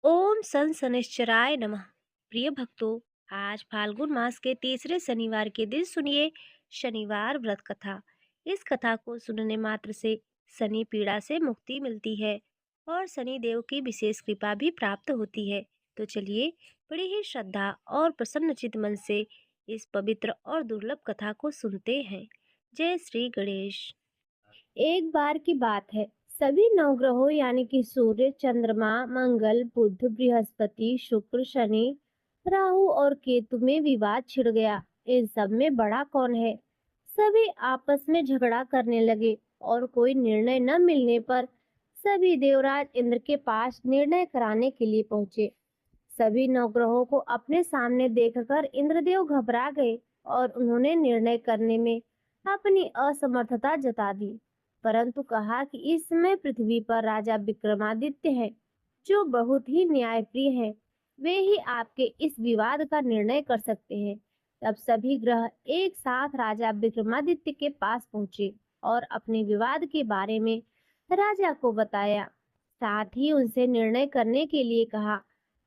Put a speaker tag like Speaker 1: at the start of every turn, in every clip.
Speaker 1: ओम सन शनिश्चराय नमः। प्रिय भक्तों, आज फाल्गुन मास के तीसरे शनिवार के दिन सुनिए शनिवार व्रत कथा। इस कथा को सुनने मात्र से शनि पीड़ा से मुक्ति मिलती है और शनि देव की विशेष कृपा भी प्राप्त होती है। तो चलिए बड़ी ही श्रद्धा और प्रसन्नचित मन से इस पवित्र और दुर्लभ कथा को सुनते हैं। जय श्री गणेश। एक बार की बात है, सभी नवग्रहों यानी कि सूर्य, चंद्रमा, मंगल, बुध, बृहस्पति, शुक्र, शनि, राहु और केतु में विवाद छिड़ गया। इन सब में बड़ा कौन है? सभी आपस में झगड़ा करने लगे और कोई निर्णय न मिलने पर सभी देवराज इंद्र के पास निर्णय कराने के लिए पहुंचे। सभी नवग्रहों को अपने सामने देखकर इंद्रदेव घबरा गए और उन्होंने निर्णय करने में अपनी असमर्थता जता दी। परंतु कहा कि इस समय पृथ्वी पर राजा विक्रमादित्य हैं, जो बहुत ही न्यायप्रिय हैं। वे ही आपके इस विवाद का निर्णय कर सकते हैं। तब सभी ग्रह एक साथ राजा विक्रमादित्य के पास पहुंचे और अपने विवाद के बारे में राजा को बताया। साथ ही उनसे निर्णय करने के लिए कहा।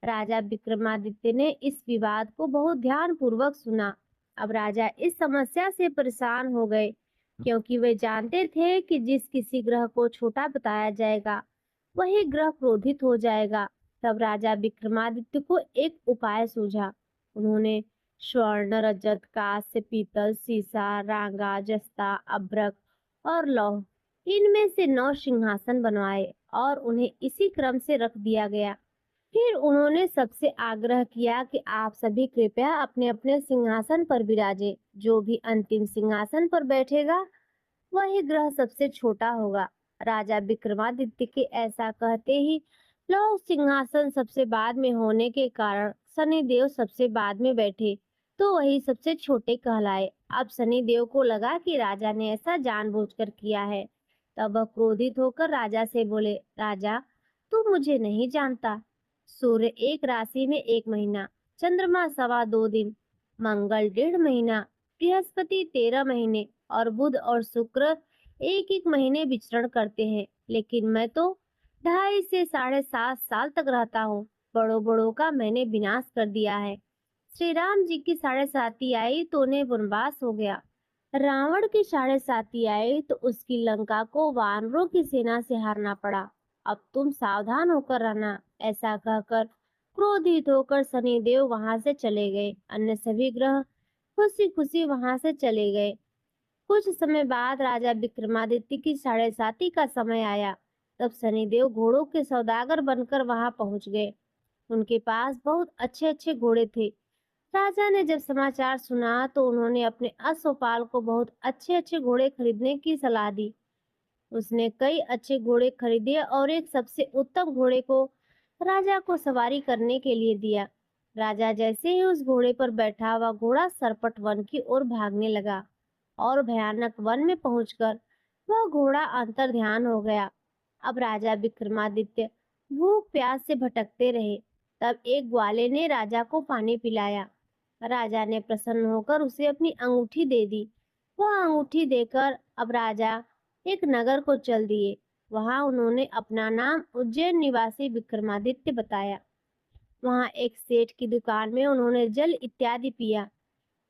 Speaker 1: राजा विक्रमादित्य ने इस विवाद को बहुत ध्यानपूर्वक सुना। अब राजा इस समस्या से परेशान हो गए, क्योंकि वे जानते थे कि जिस किसी ग्रह को छोटा बताया जाएगा, वही ग्रह क्रोधित हो जाएगा। तब राजा विक्रमादित्य को एक उपाय सूझा। उन्होंने स्वर्ण, रजत, कांस्य, पीतल, सीसा, रांगा, जस्ता, अभ्रक और लौह, इनमें से 9 सिंहासन बनवाए और उन्हें इसी क्रम से रख दिया गया। फिर उन्होंने सबसे आग्रह किया कि आप सभी कृपया अपने अपने सिंहासन पर विराजे। जो भी अंतिम सिंहासन पर बैठेगा, वही ग्रह सबसे छोटा होगा। राजा विक्रमादित्य के ऐसा कहते ही लौह सिंहासन सबसे बाद में होने के कारण शनिदेव सबसे बाद में बैठे, तो वही सबसे छोटे कहलाए। अब शनिदेव को लगा कि राजा ने ऐसा जानबूझकर किया है। तब वह क्रोधित होकर राजा से बोले, राजा, तू मुझे नहीं जानता। सूर्य एक राशि में 1 महीना, चंद्रमा 2.25 दिन, मंगल 1.5 महीना, बृहस्पति 13 महीने और बुध और शुक्र 1-1 महीने विचरण करते हैं। लेकिन मैं तो 2.5 से 7.5 साल तक रहता हूँ। बड़ों बड़ों का मैंने विनाश कर दिया है। श्री राम जी की 7.5 आई तो उन्हें वनवास हो गया। रावण की 7.5 आई तो उसकी लंका को वानरों की सेना से हारना पड़ा। अब तुम सावधान होकर रहना। ऐसा कहकर क्रोधित होकर शनिदेव वहां से चले गए। अन्य सभी ग्रह खुशी खुशी वहां से चले गए। कुछ समय बाद राजा विक्रमादित्य की 7.5 का समय आया। तब शनिदेव घोड़ों के सौदागर बनकर वहां पहुंच गए। उनके पास बहुत अच्छे अच्छे घोड़े थे। राजा ने जब समाचार सुना तो उन्होंने अपने अश्वपाल को बहुत अच्छे अच्छे घोड़े खरीदने की सलाह दी। उसने कई अच्छे घोड़े खरीदे और एक सबसे उत्तम घोड़े को राजा को सवारी करने के लिए दिया। राजा जैसे ही उस घोड़े पर बैठा, वह घोड़ा सरपट वन की ओर भागने लगा और भयानक वन में पहुंचकर वह घोड़ा अंतर्ध्यान हो गया। अब राजा विक्रमादित्य भूख प्यास से भटकते रहे। तब एक ग्वाले ने राजा को पानी पिलाया। राजा ने प्रसन्न होकर उसे अपनी अंगूठी दे दी। वह अंगूठी देकर अब राजा एक नगर को चल दिए। वहां उन्होंने अपना नाम उज्जैन निवासी विक्रमादित्य बताया। वहां एक सेठ की दुकान में उन्होंने जल इत्यादि पिया।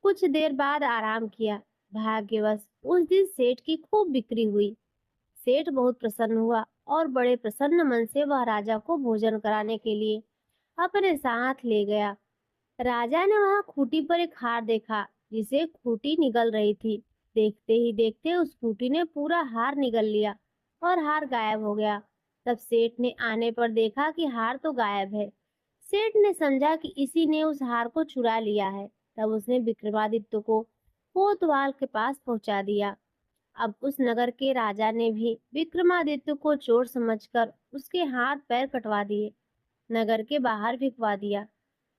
Speaker 1: कुछ देर बाद आराम किया। भाग्यवश उस दिन सेठ की खूब बिक्री हुई। सेठ बहुत प्रसन्न हुआ और बड़े प्रसन्न मन से वह राजा को भोजन कराने के लिए अपने साथ ले गया। राजा ने वहां खूंटी पर एक हार देखा, जिसे खूंटी निगल रही थी। देखते ही देखते उस खूंटी ने पूरा हार निगल लिया और हार गायब हो गया। तब सेठ ने आने पर देखा कि हार तो गायब है। सेठ ने समझा कि इसी ने उस हार को चुरा लिया है। तब उसने विक्रमादित्य को कोतवाल के पास पहुंचा दिया। अब उस नगर के राजा ने भी विक्रमादित्य को चोर समझकर उसके हाथ पैर कटवा दिए, नगर के बाहर भिजवा दिया।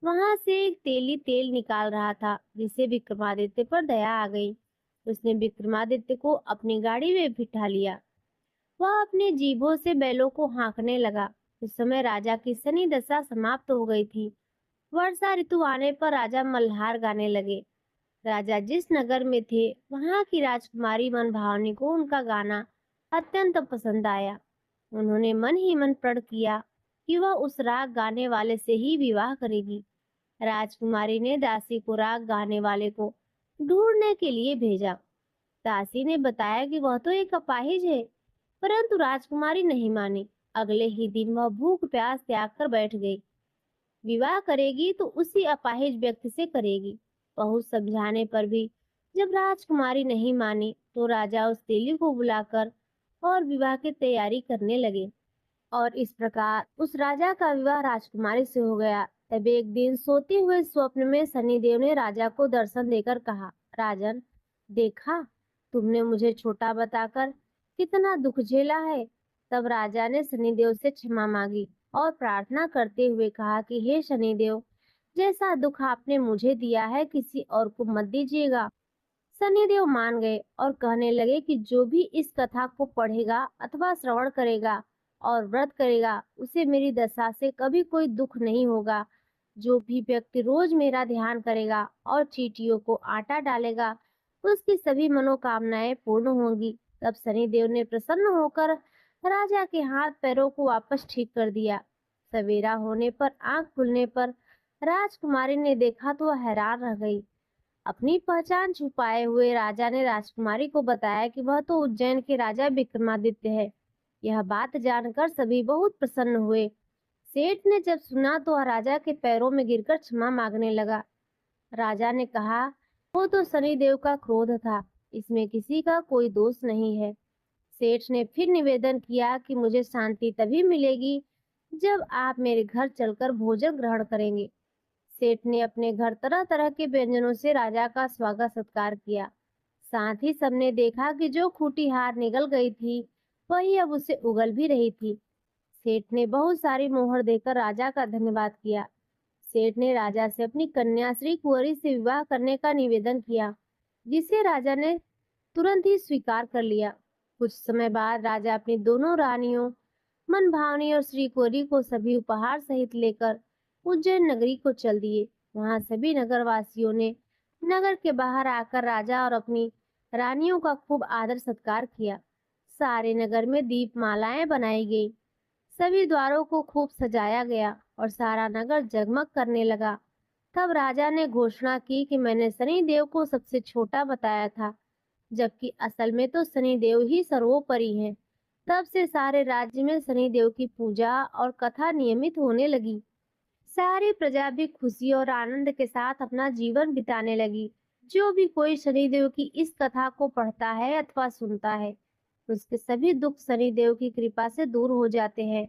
Speaker 1: वहां से एक तेली तेल निकाल रहा था, जिससे विक्रमादित्य पर दया आ गई। उसने विक्रमादित्य को अपनी गाड़ी में बिठा लिया। वह अपने जीभों से बैलों को हाँकने लगा। उस समय राजा की शनि दशा समाप्त हो गई थी। वर्षा ऋतु आने पर राजा मल्हार गाने लगे। राजा जिस नगर में थे, वहां की राजकुमारी मनभावनी को उनका गाना अत्यंत पसंद आया। उन्होंने मन ही मन प्रण किया कि वह उस राग गाने वाले से ही विवाह करेगी। राजकुमारी ने दासी को राग गाने वाले को ढूंढने के लिए भेजा। दासी ने बताया कि वह तो एक अपाहिज है, परंतु राजकुमारी नहीं मानी। अगले ही दिन वह भूख प्यास त्याग कर बैठ गई। विवाह करेगी तो उसी अपाहिज व्यक्ति से करेगी। बहुत समझाने पर भी जब राजकुमारी नहीं मानी तो राजा उस तेली को बुलाकर और विवाह की तैयारी करने लगे। और इस प्रकार उस राजा का विवाह राजकुमारी से हो गया। तब एक दिन सोते हुए स्वप्न में शनिदेव ने राजा को दर्शन देकर कहा, राजन, देखा, तुमने मुझे छोटा बताकर कितना दुख झेला है। तब राजा ने शनिदेव से क्षमा मांगी और प्रार्थना करते हुए कहा कि हे शनिदेव, जैसा दुख आपने मुझे दिया है किसी और को मत दीजिएगा। शनिदेव मान गए और कहने लगे कि जो भी इस कथा को पढ़ेगा अथवा श्रवण करेगा और व्रत करेगा, उसे मेरी दशा से कभी कोई दुख नहीं होगा। जो भी व्यक्ति रोज मेरा ध्यान करेगा और चींटियों को आटा डालेगा, उसकी सभी मनोकामनाएं पूर्ण होंगी। तब शनिदेव ने प्रसन्न होकर राजा के हाथ पैरों को वापस ठीक कर दिया। सवेरा होने पर आंख खुलने पर राजकुमारी ने देखा तो वह हैरान रह गई। अपनी पहचान छुपाए हुए राजा ने राजकुमारी को बताया कि वह तो उज्जैन के राजा विक्रमादित्य है। यह बात जानकर सभी बहुत प्रसन्न हुए। सेठ ने जब सुना तो वह राजा के पैरों में गिरकर क्षमा मांगने लगा। राजा ने कहा, वो तो शनिदेव का क्रोध था, इसमें किसी का कोई दोष नहीं है। सेठ ने फिर निवेदन किया कि मुझे शांति तभी मिलेगी जब आप मेरे घर चलकर भोजन ग्रहण करेंगे। सेठ ने अपने घर तरह तरह के व्यंजनों से राजा का स्वागत सत्कार किया। साथ ही सबने देखा कि जो खूंटी हार निगल गई थी, वही अब उसे उगल भी रही थी। सेठ ने बहुत सारी मोहर देकर राजा का धन्यवाद किया। सेठ ने राजा से अपनी कन्या श्री कुंवरी से विवाह करने का निवेदन किया, जिसे राजा ने तुरंत ही स्वीकार कर लिया। कुछ समय बाद राजा अपनी दोनों रानियों मनभावनी और श्री कुंवरी को सभी उपहार सहित लेकर उज्जैन नगरी को चल दिए। वहां सभी नगरवासियों ने नगर के बाहर आकर राजा और अपनी रानियों का खूब आदर सत्कार किया। सारे नगर में दीपमालाएं बनाई गई, सभी द्वारों को खूब सजाया गया और सारा नगर जगमग करने लगा। तब राजा ने घोषणा की कि मैंने शनिदेव को सबसे छोटा बताया था, जबकि असल में तो शनिदेव ही सर्वोपरि हैं। तब से सारे राज्य में शनिदेव की पूजा और कथा नियमित होने लगी। सारी प्रजा भी खुशी और आनंद के साथ अपना जीवन बिताने लगी। जो भी कोई शनिदेव की इस कथा को पढ़ता है अथवा सुनता है, उसके सभी दुख शनिदेव की कृपा से दूर हो जाते हैं।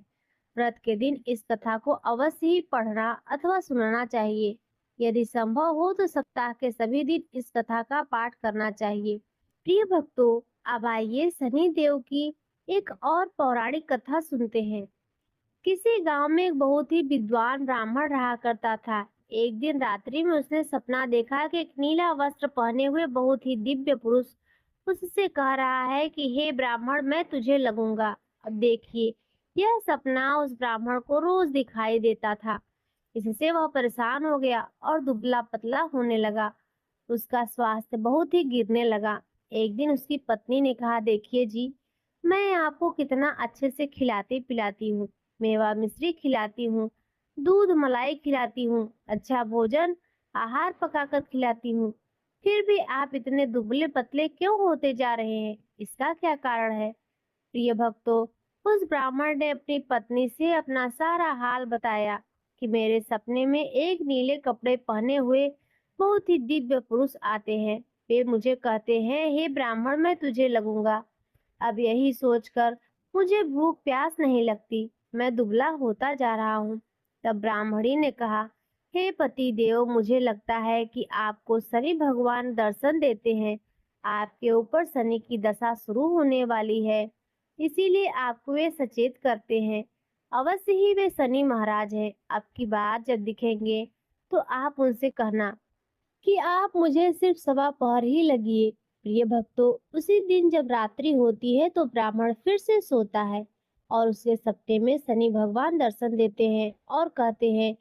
Speaker 1: व्रत के दिन इस कथा को अवश्य ही पढ़ना अथवा सुनना चाहिए। यदि संभव हो तो सप्ताह के सभी दिन इस कथा का पाठ करना चाहिए। प्रिय भक्तों, अब आइए शनिदेव की एक और पौराणिक कथा सुनते हैं। किसी गांव में एक बहुत ही विद्वान ब्राह्मण रहा करता था। एक दिन रात्रि में उसने सपना देखा कि एक नीला वस्त्र पहने हुए बहुत ही दिव्य पुरुष उससे कह रहा है कि हे ब्राह्मण, मैं तुझे लगूंगा। अब देखिए, यह सपना उस ब्राह्मण को रोज दिखाई देता था। इससे वह परेशान हो गया और दुबला पतला होने लगा। उसका स्वास्थ्य बहुत ही गिरने लगा। एक दिन उसकी पत्नी ने कहा, देखिए जी, मैं आपको कितना अच्छे से खिलाती पिलाती हूँ, मेवा मिश्री खिलाती हूँ, दूध मलाई खिलाती हूँ, अच्छा भोजन आहार पकाकर खिलाती हूँ, फिर भी आप इतने दुबले पतले क्यों होते जा रहे हैं? इसका क्या कारण है? प्रिय भक्तों, उस ब्राह्मण ने अपनी पत्नी से अपना सारा हाल बताया कि मेरे सपने में एक नीले कपड़े पहने हुए बहुत ही दिव्य पुरुष आते हैं। वे मुझे कहते हैं, हे ब्राह्मण, मैं तुझे लगूंगा। अब यही सोचकर मुझे भूख प्यास नहीं लगती, मैं दुबला होता जा रहा हूँ। तब ब्राह्मणी ने कहा, हे पति देव, मुझे लगता है कि आपको शनि भगवान दर्शन देते हैं। आपके ऊपर शनि की दशा शुरू होने वाली है, इसीलिए आपको वे सचेत करते हैं। अवश्य ही वे शनि महाराज हैं। अब की बार जब दिखेंगे तो आप उनसे कहना कि आप मुझे सिर्फ सवा पहर ही लगिए। प्रिय भक्तों, उसी दिन जब रात्रि होती है तो ब्राह्मण फिर से सोता है और उसके सपने में शनि भगवान दर्शन देते हैं और कहते हैं,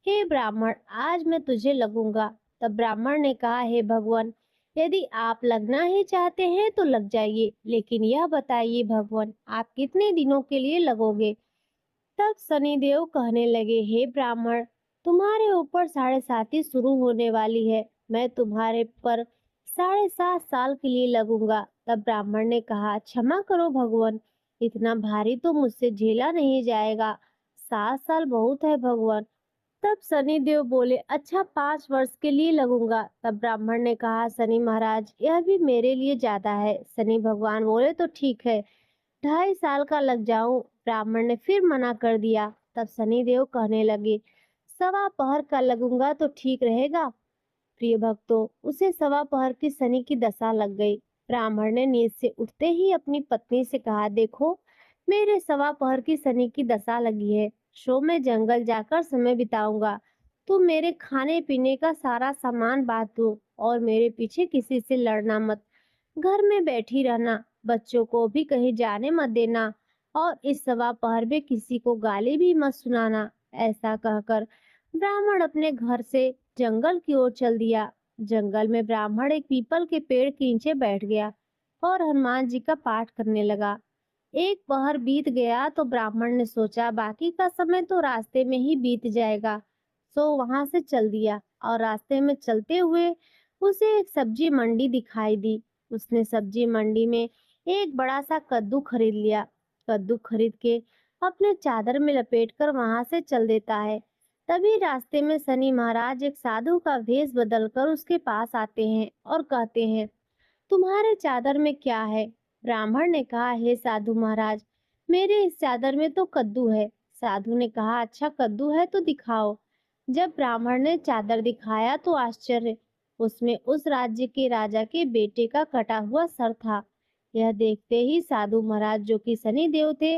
Speaker 1: हे ब्राह्मण, आज मैं तुझे लगूंगा। तब ब्राह्मण ने कहा, हे भगवान, यदि आप लगना ही चाहते हैं तो लग जाइए, लेकिन यह बताइए भगवान, आप कितने दिनों के लिए लगोगे? तब शनिदेव कहने लगे, हे ब्राह्मण, तुम्हारे ऊपर 7.5 शुरू होने वाली है। मैं तुम्हारे पर 7.5 साल के लिए लगूंगा। तब ब्राह्मण ने कहा, क्षमा करो भगवान, इतना भारी तो मुझसे झेला नहीं जाएगा। 7 साल बहुत है भगवान। तब शनिदेव बोले, अच्छा 5 वर्ष के लिए लगूंगा। तब ब्राह्मण ने कहा, शनि महाराज, यह भी मेरे लिए ज्यादा है। शनि भगवान बोले, तो ठीक है, 2.5 साल का लग जाऊं। ब्राह्मण ने फिर मना कर दिया। तब शनिदेव कहने लगे, 1.25 पहर का लगूंगा तो ठीक रहेगा। प्रिय भक्तों, उसे 1.25 पहर की शनि की दशा लग गई। ब्राह्मण ने नींद से उठते ही अपनी पत्नी से कहा, देखो, मेरे 1.25 पहर की शनि की दशा लगी है। सो मैं जंगल जाकर समय बिताऊंगा। तुम मेरे खाने पीने का सारा सामान बांट दो और मेरे पीछे किसी से लड़ना मत। घर में बैठी रहना, बच्चों को भी कहीं जाने मत देना और इस 1.25 पहर में किसी को गाली भी मत सुनाना। ऐसा कहकर ब्राह्मण अपने घर से जंगल की ओर चल दिया। जंगल में ब्राह्मण एक पीपल के पेड़ के नीचे बैठ गया और हनुमान जी का पाठ करने लगा। 1 पहर बीत गया तो ब्राह्मण ने सोचा, बाकी का समय तो रास्ते में ही बीत जाएगा। सो वहां से चल दिया और रास्ते में चलते हुए उसे एक सब्जी मंडी दिखाई दी। उसने सब्जी मंडी में एक बड़ा सा कद्दू खरीद लिया। कद्दू खरीद के अपने चादर में लपेटकर वहां से चल देता है। तभी रास्ते में शनि महाराज एक साधु का भेष बदलकर उसके पास आते हैं और कहते हैं, तुम्हारे चादर में क्या है? ब्राह्मण ने कहा, हे साधु महाराज, मेरे इस चादर में तो कद्दू है। साधु ने कहा, अच्छा कद्दू है तो दिखाओ। जब ब्राह्मण ने चादर दिखाया तो आश्चर्य, उसमें उस राज्य के राजा के बेटे का कटा हुआ सर था। यह देखते ही साधु महाराज, जो कि शनि देव थे,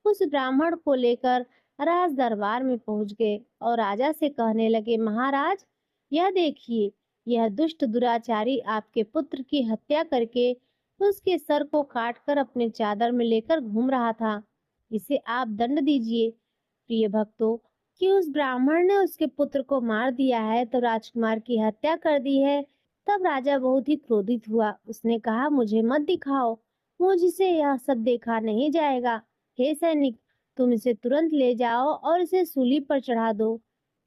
Speaker 1: उस ब्राह्मण को लेकर राज दरबार में पहुंच गए और राजा से कहने लगे, महाराज, यह देखिए, यह दुष्ट दुराचारी आपके पुत्र की हत्या करके उसके सर को काटकर अपने चादर में लेकर घूम रहा था। इसे आप दंड दीजिए। प्रिय भक्तों, कि उस ब्राह्मण ने उसके पुत्र को मार दिया है तो राजकुमार की हत्या कर दी है। तब राजा बहुत ही क्रोधित हुआ। उसने कहा, मुझे मत दिखाओ, मुझसे यह सब देखा नहीं जाएगा। हे सैनिक, तुम इसे तुरंत ले जाओ और इसे सूली पर चढ़ा दो।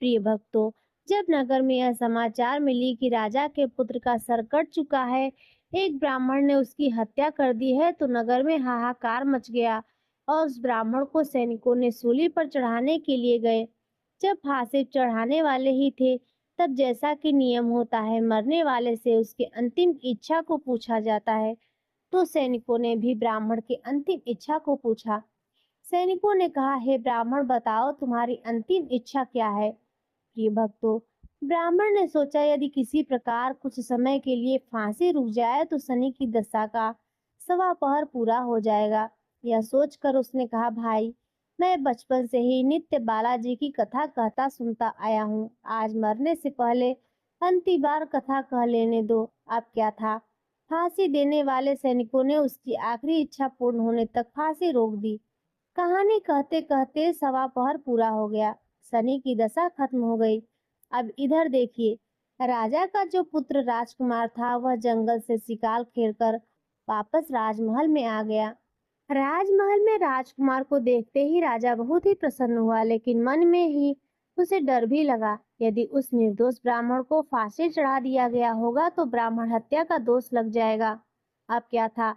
Speaker 1: प्रिय भक्तों, जब नगर में यह समाचार मिली कि राजा के पुत्र का सर कट चुका है, एक ब्राह्मण ने उसकी हत्या कर दी है, तो नगर में हाहाकार मच गया और उस ब्राह्मण को सैनिकों ने सूली पर चढ़ाने के लिए गए। जब फांसी चढ़ाने वाले ही थे, तब जैसा कि नियम होता है, मरने वाले से उसकी अंतिम इच्छा को पूछा जाता है, तो सैनिकों ने भी ब्राह्मण की अंतिम इच्छा को पूछा। सैनिकों ने कहा, हे ब्राह्मण, बताओ तुम्हारी अंतिम इच्छा क्या है? प्रिय भक्तों, ब्राह्मण ने सोचा, यदि किसी प्रकार कुछ समय के लिए फांसी रुक जाए तो शनि की दशा का 1.25 पहर पूरा हो जाएगा। यह सोचकर उसने कहा, भाई, मैं बचपन से ही नित्य बालाजी की कथा कहता सुनता आया हूँ। आज मरने से पहले अंतिम बार कथा कह लेने दो। अब क्या था, फांसी देने वाले सैनिकों ने उसकी आखिरी इच्छा पूर्ण होने तक फांसी रोक दी। कहानी कहते कहते 1.25 पहर पूरा हो गया। शनि की दशा खत्म हो गई। अब इधर देखिए, राजा का जो पुत्र राजकुमार था, वह जंगल से शिकार खेलकर वापस राजमहल में आ गया। राजमहल में राजकुमार को देखते ही राजा बहुत ही प्रसन्न हुआ, लेकिन मन में ही उसे डर भी लगा। यदि उस निर्दोष ब्राह्मण को फांसी चढ़ा दिया गया होगा तो ब्राह्मण हत्या का दोष लग जाएगा। अब क्या था,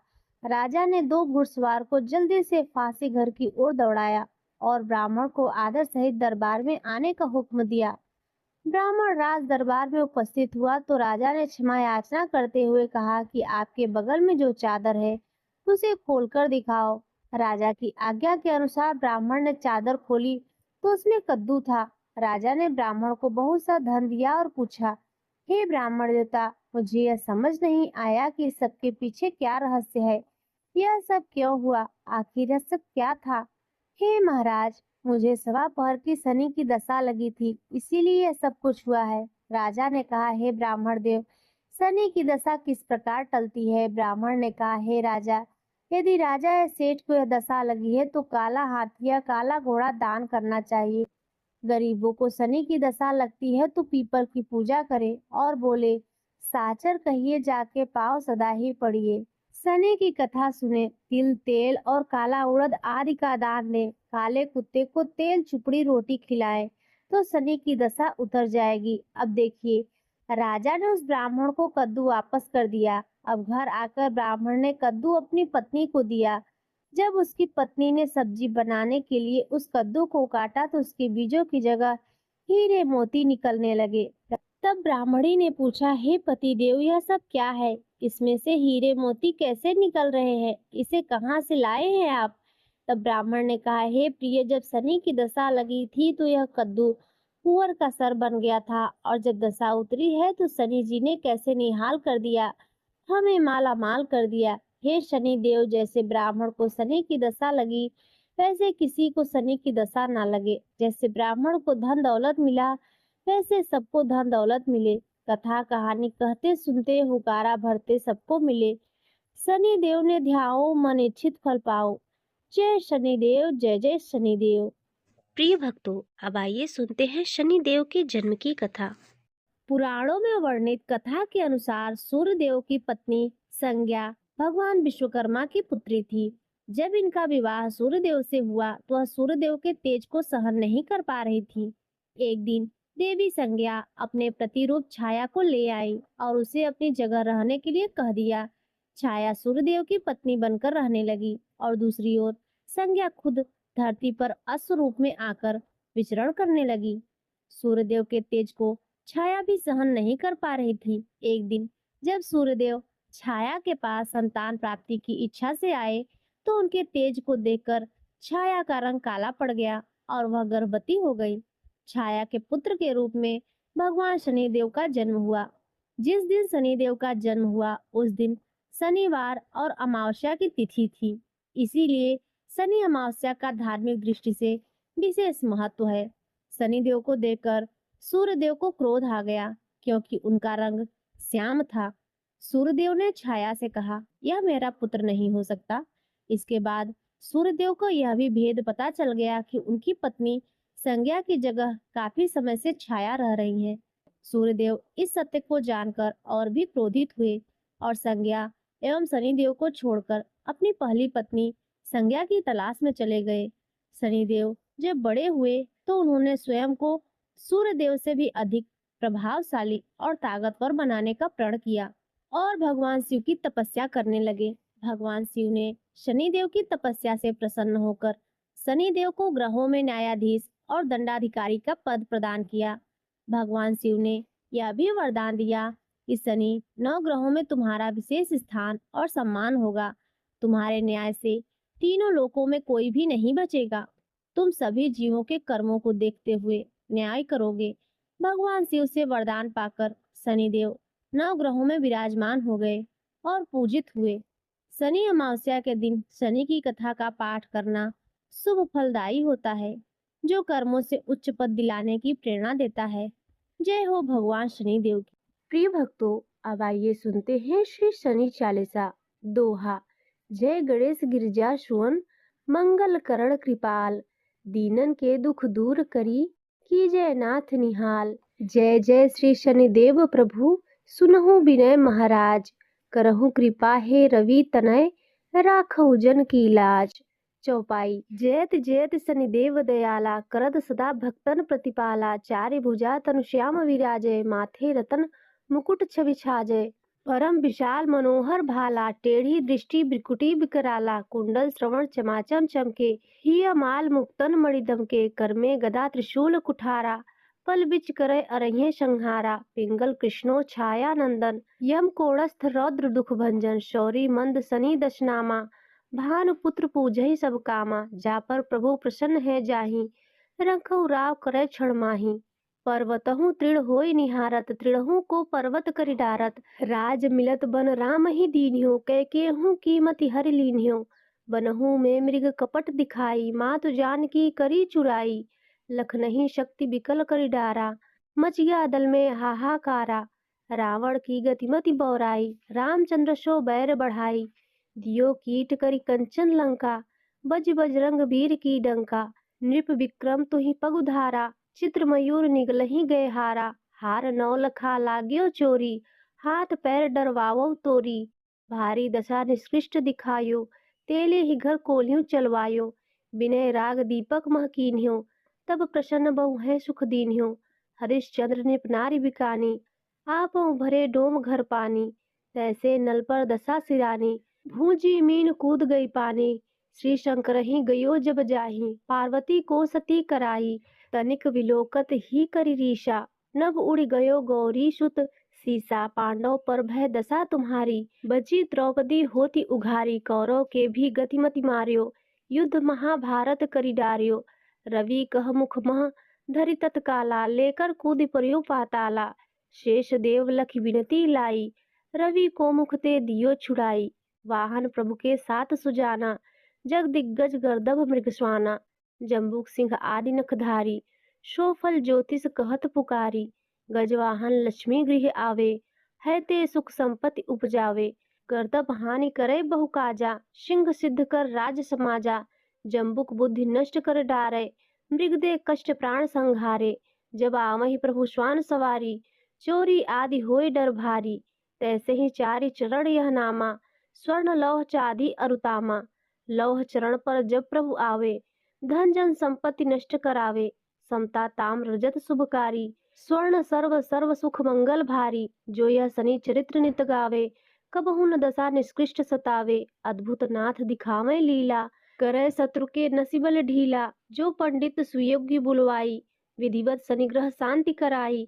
Speaker 1: राजा ने 2 घुड़सवार को जल्दी से फांसी घर की ओर दौड़ाया और ब्राह्मण को आदर सहित दरबार में आने का हुक्म दिया। ब्राह्मण राज दरबार में उपस्थित हुआ तो राजा ने क्षमा याचना करते हुए कहा कि आपके बगल में जो चादर है उसे खोलकर दिखाओ। राजा की आज्ञा के अनुसार ब्राह्मण ने चादर खोली तो उसमें कद्दू था। राजा ने ब्राह्मण को बहुत सा धन दिया और पूछा, हे ब्राह्मण देवता, मुझे यह समझ नहीं आया कि इस सबके पीछे क्या रहस्य है। यह सब क्यों हुआ? आखिर यह सब क्या था? हे महाराज, मुझे 1.25 पहर की शनि की दशा लगी थी, इसीलिए यह सब कुछ हुआ है। राजा ने कहा, हे ब्राह्मण देव, शनि की दशा किस प्रकार टलती है? ब्राह्मण ने कहा, हे राजा, यदि राजा या सेठ को यह दशा लगी है तो काला हाथी या काला घोड़ा दान करना चाहिए। गरीबों को शनि की दशा लगती है तो पीपल की पूजा करे और बोले, साचर कहिए जाके पाँव सदा ही पड़िए। शनि की कथा सुने, तिल, तेल और काला उड़द आदि का दान दे। काले कुत्ते को तेल चुपड़ी रोटी खिलाए तो शनि की दशा उतर जाएगी। अब देखिए, राजा ने उस ब्राह्मण को कद्दू वापस कर दिया। अब घर आकर ब्राह्मण ने कद्दू अपनी पत्नी को दिया। जब उसकी पत्नी ने सब्जी बनाने के लिए उस कद्दू को काटा तो उसके बीजों की जगह हीरे मोती निकलने लगे। तब ब्राह्मणी ने पूछा, हे पति देव, यह सब क्या है? इसमें से हीरे मोती कैसे निकल रहे हैं? इसे कहाँ से लाए हैं आप? तब ब्राह्मण ने कहा, हे प्रिय, जब शनि की दशा लगी थी तो यह कद्दू कुंवर का सर बन गया था, और जब दशा उतरी है तो शनि जी ने कैसे निहाल कर दिया, हमें माला माल कर दिया। हे शनि देव, जैसे ब्राह्मण को शनि की दशा लगी वैसे किसी को शनि की दशा ना लगे। जैसे ब्राह्मण को धन दौलत मिला वैसे सबको धन दौलत मिले। कथा कहानी कहते सुनते हुकारा भरते सबको मिले। शनि देव ने ध्याओ मन इच्छित फल पाओ। जय शनिदेव, जय जय शनिदेव। प्रिय भक्तों, अब आइए सुनते हैं शनि देव के जन्म की कथा। पुराणों में वर्णित कथा के अनुसार सूर्यदेव की पत्नी संज्ञा भगवान विश्वकर्मा की पुत्री थी। जब इनका विवाह सूर्यदेव से हुआ तो वह सूर्यदेव के तेज को सहन नहीं कर पा रही थी। एक दिन देवी संज्ञा अपने प्रतिरूप छाया को ले आई और उसे अपनी जगह रहने के लिए कह दिया। छाया सूर्यदेव की पत्नी बनकर रहने लगी और दूसरी ओर संज्ञा खुद धरती पर अश्व रूप में आकर विचरण करने लगी। सूर्यदेव के तेज को छाया भी सहन नहीं कर पा रही थी। एक दिन जब सूर्यदेव छाया के पास संतान प्राप्ति की इच्छा से आए तो उनके तेज को देखकर छाया का रंग काला पड़ गया और वह गर्भवती हो गई। छाया के पुत्र के रूप में भगवान शनिदेव का जन्म हुआ। जिस दिन शनिदेव का जन्म हुआ उस दिन शनिवार और अमावस्या की तिथि थी। इसीलिए शनि अमावस्या का धार्मिक दृष्टि से विशेष महत्व है। शनिदेव को देखकर सूर्यदेव को क्रोध आ गया क्योंकि उनका रंग श्याम था। सूर्यदेव ने छाया से कहा, यह मेरा पुत्र नहीं हो सकता। इसके बाद सूर्यदेव को यह भी भेद पता चल गया कि उनकी पत्नी संज्ञा की जगह काफी समय से छाया रह रही है। सूर्यदेव इस सत्य को जानकर और भी क्रोधित हुए और संज्ञा एवं शनिदेव को छोड़कर अपनी पहली पत्नी संज्ञा की तलाश में चले गए। शनिदेव जब बड़े हुए तो उन्होंने स्वयं को सूर्यदेव से भी अधिक प्रभावशाली और ताकतवर बनाने का प्रण किया और भगवान शिव की तपस्या करने लगे। भगवान शिव ने शनिदेव की तपस्या से प्रसन्न होकर शनिदेव को ग्रहों में न्यायाधीश और दंडाधिकारी का पद प्रदान किया। भगवान शिव ने यह भी वरदान दिया कि शनि 9 ग्रहों में तुम्हारा विशेष स्थान और सम्मान होगा। तुम्हारे न्याय से तीनों लोकों में कोई भी नहीं बचेगा। तुम सभी जीवों के कर्मों को देखते हुए न्याय करोगे। भगवान शिव से वरदान पाकर शनिदेव 9 ग्रहों में विराजमान हो गए और पूजित हुए। शनि अमावस्या के दिन शनि की कथा का पाठ करना शुभ फलदायी होता है, जो कर्मों से उच्च पद दिलाने की प्रेरणा देता है। जय हो भगवान शनिदेव की। प्रिय भक्तों, अब आइए सुनते हैं श्री शनि चालीसा। दोहा। जय गणेश गिरिजा सुवन, मंगल करण कृपाल, दीनन के दुख दूर करी, कीजय नाथ निहाल। जय जय श्री शनिदेव प्रभु, सुनहु विनय महाराज, करहु कृपा हे रवि तनय, राखहु जन की लाज। चौपाई। जयत जयत शनिदेव दयाला, करत सदा भक्तन प्रतिपाला, चारि भुजा तनु श्याम विराजय, माथे रतन मुकुट छवि छाजय। परम विशाल मनोहर भाला, टेढ़ी दृष्टि बिकुटी बिकराला, कुंडल श्रवण चमाचम चमके, हिय माल मुक्तन मणि दमके, कर में गदा त्रिशूल कुठारा, पल बिच करे अरह्य संहारा। पिंगल कृष्णो छाया नंदन, यम कोणस्थ रौद्र दुख भंजन, शौरी मंद शनि दशनामा, भानुपुत्र पूजहि सब कामा। जा पर प्रभु प्रसन्न है जाहि, रखऊ राव करे क्षण माहि। पर्वतहु तृण होय निहारत, तृणहु को पर्वत करि डारत, राज मिलत बन राम ही दीन्ह्यो, कैकेहू कीमति हरि लीन्ह्यो। बनहु में मृग कपट दिखाई, मातु जानकी करी चुराई, लखनहि शक्ति बिकल करि डारा, मच गया दल में हाहाकारा। रावण की गतिमति बौराई, रामचंद्र सो बैर बढ़ाई, दियो कीट करि कंचन लंका, बज बजरंग वीर की डंका। नृप विक्रम तुहि पग उधारा, चित्र मयूर निगलहि गए हारा। हार नौ लखा लाग्यो चोरी, हाथ पैर डरवावो तोरी। भारी दशा निष्कृष्ट दिखायो, तेले ही घर कोल्हू चलवायो। विनय राग दीपक महकीन्यो, तब प्रसन्न बहु है सुख दीन्यो। हरिश्चंद्र निप नारि बिकानी, आपहुँ भरे डोम घर पानी। तैसे नल पर दशा सिरानी, भूंजी मीन कूद गई पानी। श्री शंकर ही गयो जब जाहि, पार्वती को सती कराई। तनिक विलोकत ही करि रीसा, नभ उड़ गयो गौरी सुत। सीसा पांडव पर भय दशा तुम्हारी, बची द्रौपदी होती उघारी। कौरव के भी गतिमति मार्यो, युद्ध महाभारत करि डार्यो। रवि कह मुख मह धरि तत्काला, लेकर कूद पर्यो पाताला। शेष देव लखि विनती लाई, रवि को मुख ते दियो छुड़ाई। वाहन प्रभु के साथ सुजाना, जग दिग्गज गर्दभ मृगस्वाना। जम्बूक सिंह आदि नखधारी, सो फल ज्योतिष कहत पुकारी। गजवाहन लक्ष्मी गृह आवे, है ते सुख संपत्ति उपजावे। गर्दभ हानि करे बहु काजा, सिंह सिद्ध कर राज समाजा। जम्बुक बुद्धि नष्ट कर डारे, मृग दे कष्ट प्राण संहारे। जब आवहि प्रभु श्वान सवारी, चोरी आदि होय डर भारी। तैसे ही चारि चरण यह नामा, स्वर्ण लौह चांदी अरुतामा। लौह चरण पर जब प्रभु आवे, धन जन संपत्ति नष्ट करावे। समता ताम्र रजत शुभकारी, स्वर्ण सर्व सर्व सुख मंगल भारी। जो यह शनि चरित्र नित गावे, कबहु न दशा निष्कृष्ट सतावे। अद्भुत नाथ दिखावे लीला, करे शत्रु के नसिबल ढीला। जो पंडित सुयोग्य बुलवाई, विधिवत शनि ग्रह शांति कराई।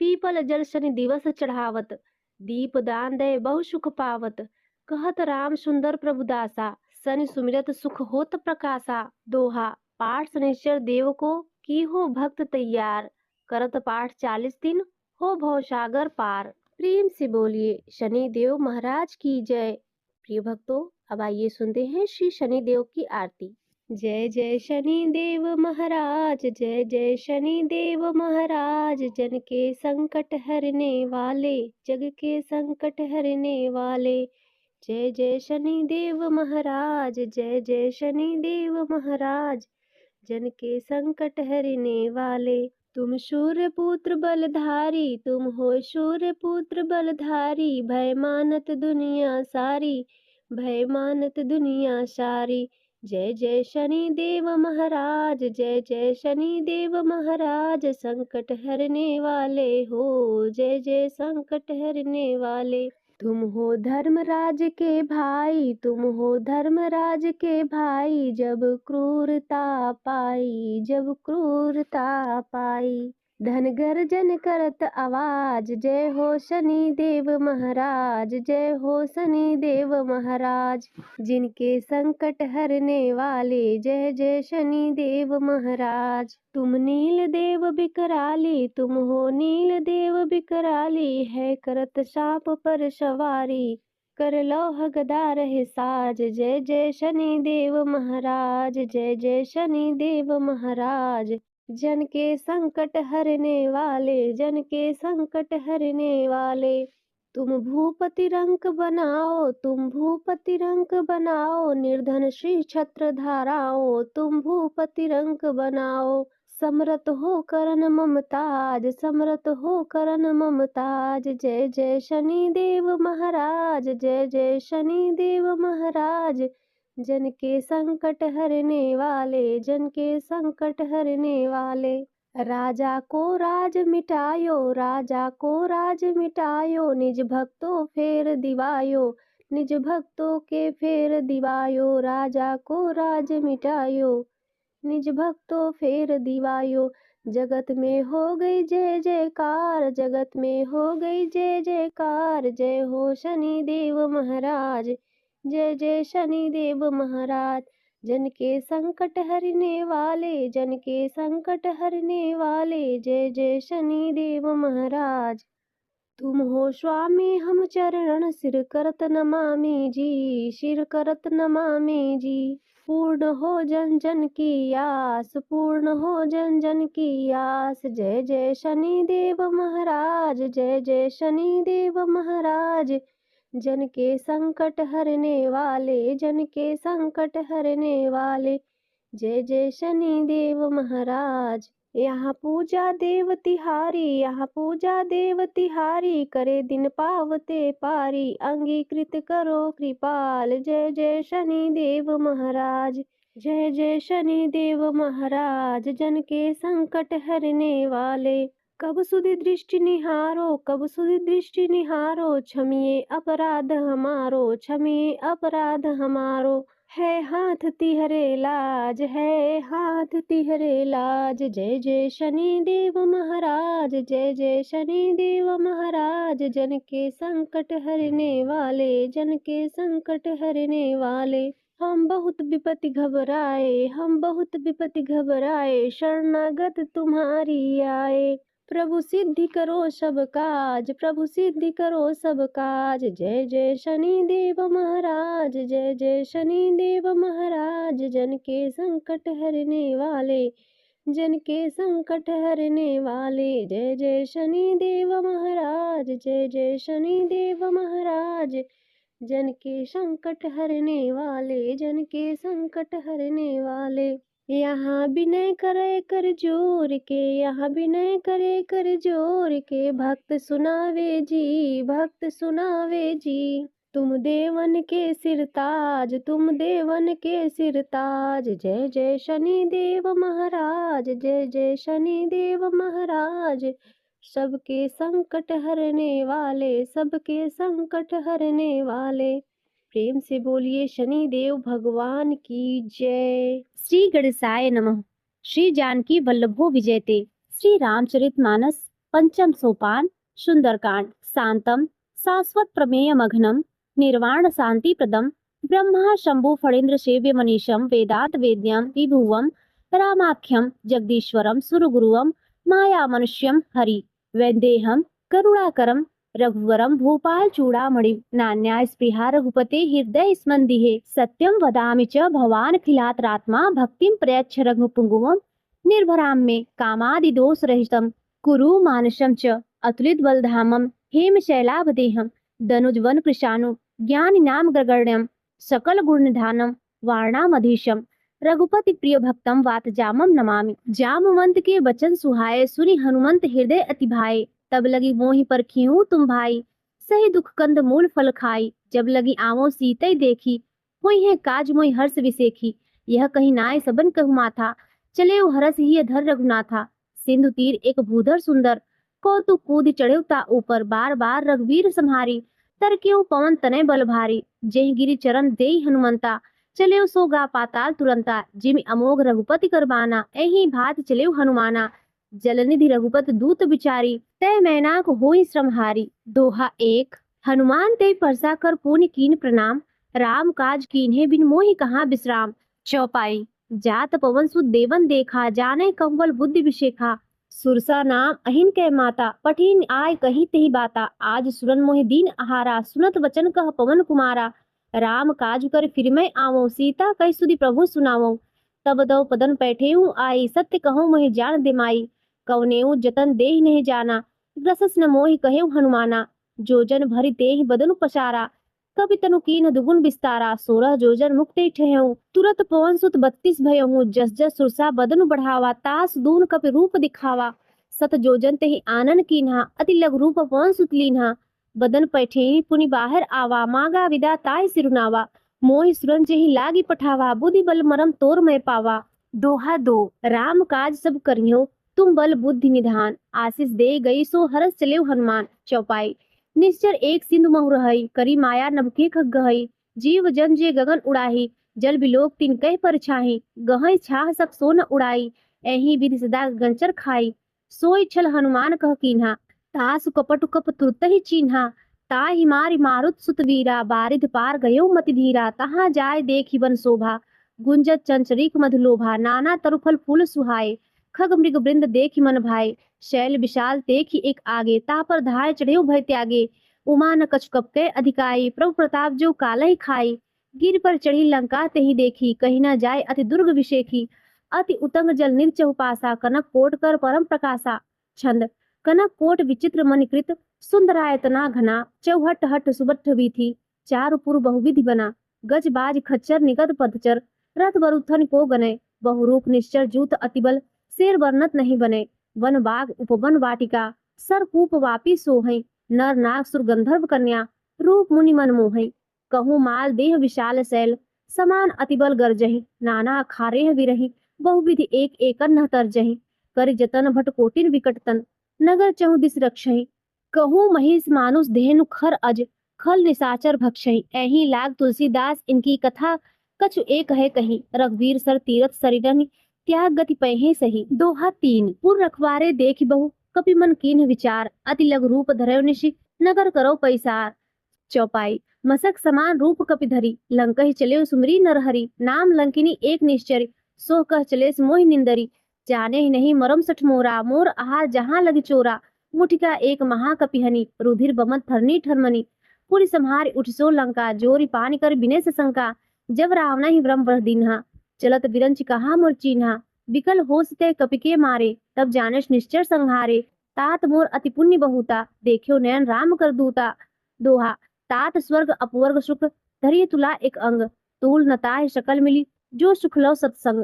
Speaker 1: पीपल जल शनि दिवस चढ़ावत, दीप दान दे बहु सुख पावत। कहत राम सुंदर प्रभु दासा, शनि सुमिरत सुख होत प्रकाशा। दोहा पाठ शनिश्चर देव को, की हो भक्त तैयार। करत पाठ 40 दिन, हो भवसागर पार। प्रेम से बोलिए शनि देव महाराज की जय। प्रिय भक्तों, अब आइए सुनते हैं श्री शनि देव की आरती। जय जय शनि देव महाराज, जय जय शनि देव महाराज। जन के संकट हरने वाले, जग के संकट हरने वाले। जय जय शनि देव महाराज, जय जय शनि देव महाराज। जन के संकट हरने वाले। तुम सूर्य पुत्र बलधारी, तुम हो सूर्य पुत्र बलधारी। भय मानत दुनिया सारी, भय मानत दुनिया सारी। जय जय शनि देव महाराज, जय जय शनि देव महाराज। संकट हरने वाले हो, जय जय संकट हरने वाले। तुम हो धर्मराज के भाई, तुम हो धर्मराज के भाई। जब क्रूरता पाई, जब क्रूरता पाई। धन गर्जन करत आवाज, जय हो शनि देव महाराज, जय हो शनि देव महाराज। जिनके संकट हरने वाले, जय जय शनि देव महाराज। तुम नील देव बिकराली, तुम हो नील देव बिकराली। है करत सांप पर सवारी, कर लौह गदा रहे साज। जय जय शनि देव महाराज, जय जय शनि देव महाराज। जन के संकट हरने वाले, जन के संकट हरने वाले। तुम भूपति रंक बनाओ, तुम भूपति रंक बनाओ। निर्धन श्री छत्र धाराओ, तुम भूपति रंक बनाओ। समरत हो करन ममताज, समरत हो करन ममताज। जय जय शनि देव महाराज, जय जय शनि देव महाराज। जन के संकट हरने वाले, जन के संकट हरने वाले। राजा को राज मिटायो, राजा को राज मिटायो। निज भक्तों फेर दिवायो, निज भक्तों के फेर दिवायो। राजा को राज मिटायो, निज भक्तों फेर दिवायो। जगत में हो गई जय जयकार, जगत में हो गई जय जयकार। जय हो शनि देव महाराज, जय जय शनि देव महाराज। जन के संकट हरने वाले, जन के संकट हरने वाले। जय जय शनि देव महाराज। तुम हो स्वामी हम चरण, सिर करत नमामि जी, सिर करत नमामि जी। पूर्ण हो जन जन की आस, पूर्ण हो जन जन की आस। जय जय शनि देव महाराज, जय जय शनि देव महाराज। जन के संकट हरने वाले, जन के संकट हरने वाले। जय जय शनि देव महाराज। यहाँ पूजा देव तिहारी, यहाँ पूजा देव तिहारी। करे दिन पावते पारी, अंगीकृत करो कृपाल। जय जय शनि देव महाराज। जय जय शनि देव महाराज, जन के संकट हरने वाले। कब सुधि दृष्टि निहारो, कब सुधि दृष्टि निहारो, क्षमिए अपराध हमारो, क्षमिए अपराध हमारो। है हाथ तिहरे लाज, है हाथ तिहरे लाज। जय जय शनि देव महाराज, जय जय शनि देव महाराज, जन के संकट हरने वाले, जन के संकट हरने वाले। हम बहुत विपत्ति घबराए, हम बहुत विपत्ति घबराए, शरणागत तुम्हारी आए। प्रभु सिद्धि करो सब काज, प्रभु सिद्धि करो सब काज। जय जय शनि देव महाराज, जय जय शनि देव महाराज, जन के संकट हरने वाले, जन के संकट हरने वाले। जय जय शनि देव महाराज, जय जय शनि देव महाराज, जन के संकट हरने वाले, जन के संकट हरने वाले। यहाँ विनय करे कर जोर के, यहाँ विनय करे कर जोर के, भक्त सुनावे जी, भक्त सुनावे जी। तुम देवन के सिरताज, तुम देवन के सिरताज। जय जय शनि देव महाराज, जय जय शनि देव महाराज, सबके संकट हरने वाले, सबके संकट हरने वाले। प्रेम से बोलिए शनि देव भगवान की जय। श्री गणेशाय नमः। श्री जानकी वल्लभो विजयते। श्री रामचरितमानस पंचम सोपान सुंदरकांड। शांतम शाश्वत प्रमेय मघनम निर्वाण शांति प्रदम ब्रह्मा शंभु फणेन्द्र सेव्य मनीषम वेदांत वेद्यम विभुवम रामाख्यम जगदीश्वरम सुरगुरुवम माया मनुष्यम हरि वैदेहम करुणाकरम रघुवरम भूपाल चूड़ामणि नान्या स्पृहा रघुपते हृदय स्मन्दिहे सत्यम वदामि च भवान खिलातरात्मा भक्तिम प्रयच्छ रघुपुंगवम निर्भराम मे कामादि दोष रहितम कुरु मानसम च अतुलित बलधामम हेम शैलाभदेहम दनुजवन कृशानु ज्ञान नाम गगण्यम सकल गुण निधानम वारणामधीशम रघुपति प्रिय भक्तम वात जामम नमामि। जामवंत के वचन सुहाए, सुनि हनुमंत हृदय अति भाए। तब लगी मोहि पर खीहूँ तुम भाई, सही दुख कंद मूल फल खाई। जब लगी आवो सीतै देखी, हुई है काज मोहि हर्ष विसेखी। यह कहीं नाय सबन कहु माथा, चले हरस ही अधर रघुनाथा। सिंधु तीर एक भूधर सुंदर, कौतुक कूद चढ़े ता ऊपर। बार बार रघुवीर सम्हारी, तर क्यों पवन तनय बल भारी। जेहि गिरि चरण देई हनुमंता, चले सो गा पाताल तुरंता। जिमि अमोघ रघुपति करबाना, एहि भात चले हनुमाना। जलनिधि रघुपत दूत बिचारी, तय मैनाक होई श्रमहारी। दोहा एक। हनुमान ते परसा कर पुनि कीन प्रणाम, राम काज कीन्हे बिन मोहि कहाँ विश्राम। चौपाई। जात पवन सुत देवन देखा, जाने कंवल बुद्धि विशेखा। सुरसा नाम अहिन कै माता, पठिन आय कही तेहि बाता। आज सुरन मोहि दीन आहारा, सुनत वचन कह पवन कुमारा। राम काज कर फिर मैं आवो, सीता कहि सुधि प्रभु सुनावो। तब दो पदन पैठेऊ आई, सत्य कहूँ मोहि जान दिमाई। कवनेऊ जतन देहि नहीं जाना, ग्रसस न मोहि कहेऊ हनुमाना। जोजन भरि तेहि बदनु पसारा, कवि तनु कीन दुगुन विस्तारा। 16 जोजन मुक्ते ठहऊ, तुरत पवन सुत 32 भयऊ। जस जस सुरसा बदनु बढ़ावा, तास दून कपि रूप दिखावा। सत जोजन तेहि आनन कीन्हा, अति लघु रूप पवन सुत लीन्हा। बदन पैठेही पुनि बाहर आवा, मांगा विदा ताय सिरुनावा। मोहि सुरन जेहि लागी पठावा, बुद्धि बल मरम तोर मैं पावा। दोहा 2। राम काज सब करियो, तुम बल बुद्धि निधान। आशीष दे गई सो हरस चले हनुमान। चौपाई। निश्चर एक सिंधु महु रहई, करी माया नभके खग गहई। जीव जन जे गगन उड़ाही, जल बिलोक तिन कह पर छाही। गहई छाह सब सोन उड़ाई, एहि विधि सदा गंचर खाई। सोई छल हनुमान कह कीन्हा, तासु कपटु कप तुरत ही चीन्हा। ताहि मारि मारुत सुत वीरा, बारिध पार गयो मति धीरा। तहाँ जाय देखि बन शोभा, गुंजत चंचरीक मधुलोभा। नाना तरुफल फूल सुहाए, खग मृग वृंद देखि मन भाए। शैल विशाल देखि एक आगे, ता पर धाय चढ़ेउ भय त्यागे। उमा न कछु कपके अधिकाई, प्रभु प्रताप जो कालहि खाई। गिर पर चढ़ी लंका तेहि देखी, कही न जाय अति दुर्ग विशेखी। अति उतंग जल निर चहुपासा, कनक कोट कर परम प्रकाशा। छंद। कनक कोट विचित्र मणिकृत, सुंदरायतना घना। चौहट हट सुबठ वीथी, चारु पुर बहुविधि बना। गज बाज खच्चर निगत पदचर, रथ बरुथन को गनय। बहुरूप निश्चर जूत अतिबल, शेर वर्णत नहीं बने। वन बाग उपवन वाटिका, सरकूप वापी सोहै। नर नाग सुर गंधर्व कन्या, रूप मुनि मन मोहै। कहूँ माल देह विशाल शैल, समान अतिबल गरजहि नाना अखारे विरहि बहुविधि एक एक न तरजहि कर जतन भट कोटिन विकटतन नगर चहु दिस रक्षहि कहूँ महिष मानुष धेनु खर अज खल निशाचर भक्षहि ऐही लाग तुलसीदास इनकी कथा कछु एक है कही रघुवीर सर तीरथ सरिरनि त्याग गति पहे सही। दोहा 3 पुर रखवारे देख बहु कपि मन कीन्ह विचार अति लघु रूप धरयो निशि नगर करो पैसार। चौपाई मसक समान रूप कपि धरी लंकहि चले सुमरी नरहरि नाम लंकिनी एक निश्चरी सोह कह चले मोहि निंदरी जाने ही नहीं मरम सठ मोरा मोर आहार जहाँ लग चोरा मुठिका एक महाकपिहनि रुधिर बमत थरनी ठरमनी पुरी संहार उठसो लंका जोरी पानी कर बिने से शंका जब रावण ही ब्रह्म वह दीन्हा चलत बिरंच कहा मोर चिन्हा विकल होसते कपिके मारे तब जानस निश्चर संहारे तात मोर अति पुण्य बहुता देखियो नयन राम कर दूता। दोहा तात स्वर्ग अपवर्ग सुख धरिय तुला एक अंग तूल नताह शकल मिली जो सुख लो सत्संग।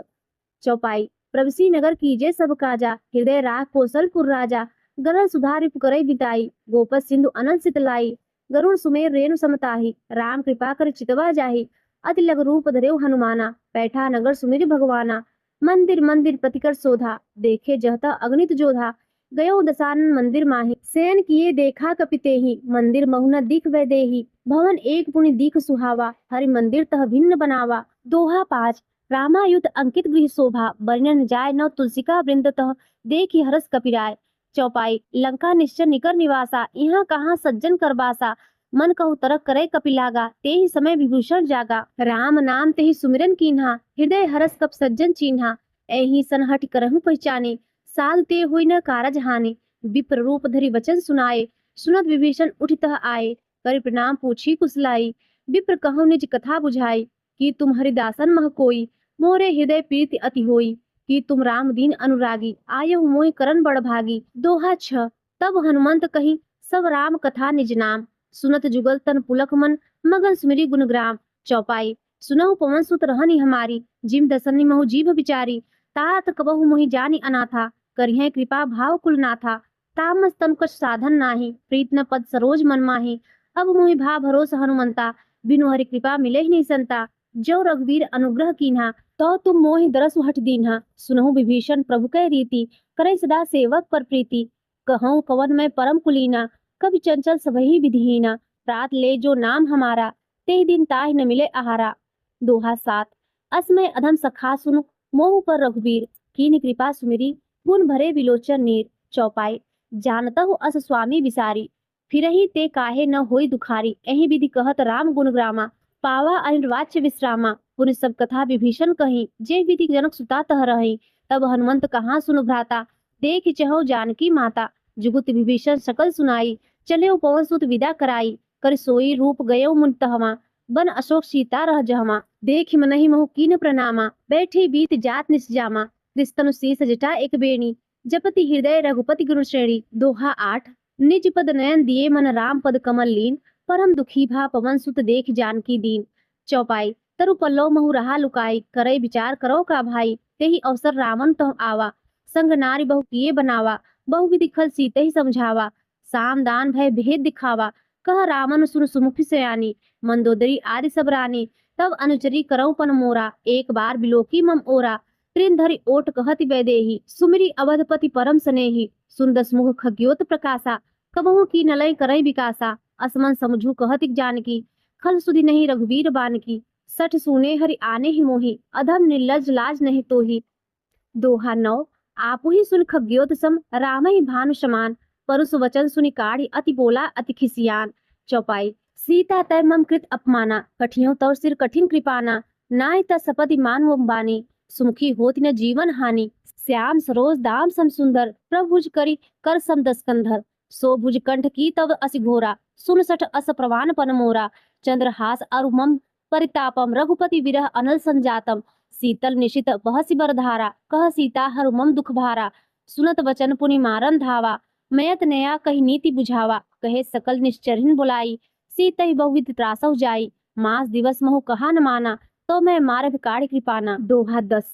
Speaker 1: चौपाई प्रभसी नगर कीजे सब काजा हृदय राह कौशलपुर राजा गरल सुधार करे बिताई गोपत सिंधु अनंत सितलाई गरुड़ सुमेर रेणु समताही राम कृपा कर चितवा जाही अति लघु रूप धरेव हनुमाना बैठा नगर सुमिर भगवाना मंदिर मंदिर प्रतिकर शोधा देखे जहता अग्नित जोधा गयो दसानन मंदिर माही सैन किए देखा कपिते ही मंदिर महुना दिख वै देही भवन एक पुण्य दिख सुहावा हरि मंदिर तह भिन्न बनावा। दोहा 5 रामायुत अंकित गृह शोभा वर्णन जाय न तुलसिका वृंद तह देखी हरस कपिराय। चौपाई लंका निश्चय निकर निवासा यहाँ कहाँ सज्जन करबासा मन कहु तरक करे कपिलागा ते ही समय विभूषण जागा राम नाम ते ही सुमिरन कीन्हा हृदय हरस कप सज्जन चीन्हा ऐही सनहट करहु पहचाने साध ते हुई न कारज हानि विप्र रूप धरि वचन सुनाए सुनत विभीषण उठितः आए करि प्रणाम पूछी कुशलाई विप्र कहु निज कथा बुझाई कि तुम हरिदासन मह कोई मोरे हृदय प्रीति अति होई कि तुम राम दीन अनुरागी आयहु मोहि करन बड़ भागी। दोहा 6 तब हनुमंत कही सब राम कथा निज नाम सुनत जुगल तन पुलक मन मगन सुमिरी गुणग्राम। चौपाई सुनहु पवन सुत रहनी हमारी जिम दसनी महु जीभ विचारी तात कबहु मोहि जानी अनाथा करिहे कृपा भाव कुल नाथा तामस तन कुछ साधन नाही प्रीत न पद सरोज मन माही अब मोहि भा भरोस हनुमंता बिनु हरि कृपा मिले ही नहीं संता जो रघुवीर अनुग्रह कीन्हा तो तुम मोहि दरसु हट दीन्हा सुनहु विभीषण प्रभु कै रीति करे सदा सेवक पर प्रीति कहूँ कवन में परम कुलीना कभी चंचल सबही विधिहीना रात ले जो नाम हमारा ते दिन ताहि न मिले आहारा। दोहा 7 असमय अधम सखा सुन मोह पर रघुवीर कीन्ह कृपा सुमिरी गुण भरे विलोचन नीर। चौपाई जानतहु अस स्वामी विसारी फिरहि ते काहे न होई दुखारी एहि विधि कहत राम गुण ग्रामा पावा अनिर्वाच्य विश्रामा। पुनि सब कथा विभीषण कही जे विधि जनक सुता तह रही तब हनुमंत कहाँ सुन भ्राता देख चहो जानकी माता जुगुत विभीषण सकल सुनाई चले पवन सुत विदा कराई कर सोई रूप गयो मुनतहमा बन अशोक सीता रह जहमा देख मनहि महु कीन प्रणामा बैठे बीत जात निसजामा कृस्तनु शीस जटा एक बेणी जपति हृदय रघुपति गुरु श्रेणी। दोहा 8 निज पद नयन दिए मन राम पद कमल लीन परम दुखी भा पवन सुत देख जानकी दीन। चौपाई तरु पल्लव महु रहा लुकाई करे विचार करो का भाई तेहि अवसर रावण तो आवा संग नारी बहु किए बनावा बहुविधि खल सीते ही समझावा साम दान भय भेद दिखावा कह रावण सुन सुमुखी सयानी मंदोदरी आदि सब रानी तब अनुचरी करौ पन मोरा एक बार बिलोकी मम ओरा त्रिन धरि ओट कहति वैदेही सुमिरी अवधपति परम स्नेही सुन दस मुख खग्योत प्रकाशा कबहु की नलय करई विकासा असमन समझू कहति जानकी खल सुधि नहीं रघुवीर बानकी सठ सुने हरि आने ही मोही अधम निर्लज लाज नहीं तोही। दोहा 9 आपु ही सुन खग्योत सम राम ही भानु समान परुष वचन सुनि काढ़ी अति बोला अति खिसियान। चौपाई सीता तय मम कृत अपमाना कठियों तौर सिर कठिन कृपाना नाय त सपति मान बानी सुमुखी होती न जीवन हानि श्याम सरोज दाम सम सुंदर प्रभुज करी कर सम दस कंधर सो भुज कंठ की तब असि घोरा सुन सठ अस प्रवान पन मोरा चंद्रहास अरुमम परितापम रघुपति विरह अनल संजातम शीतल निशित बहसि बरधारा कह सीता हरुमम दुख भारा सुनत वचन पुनि मारन धावा मयत नया कही नीति बुझावा कहे सकल निश्चरिन बुलाई सीतहि बहुविध त्रासौ जाई मास दिवस महु कहा न माना तो मैं मार भिकाड़ी कृपाना। दोहा 10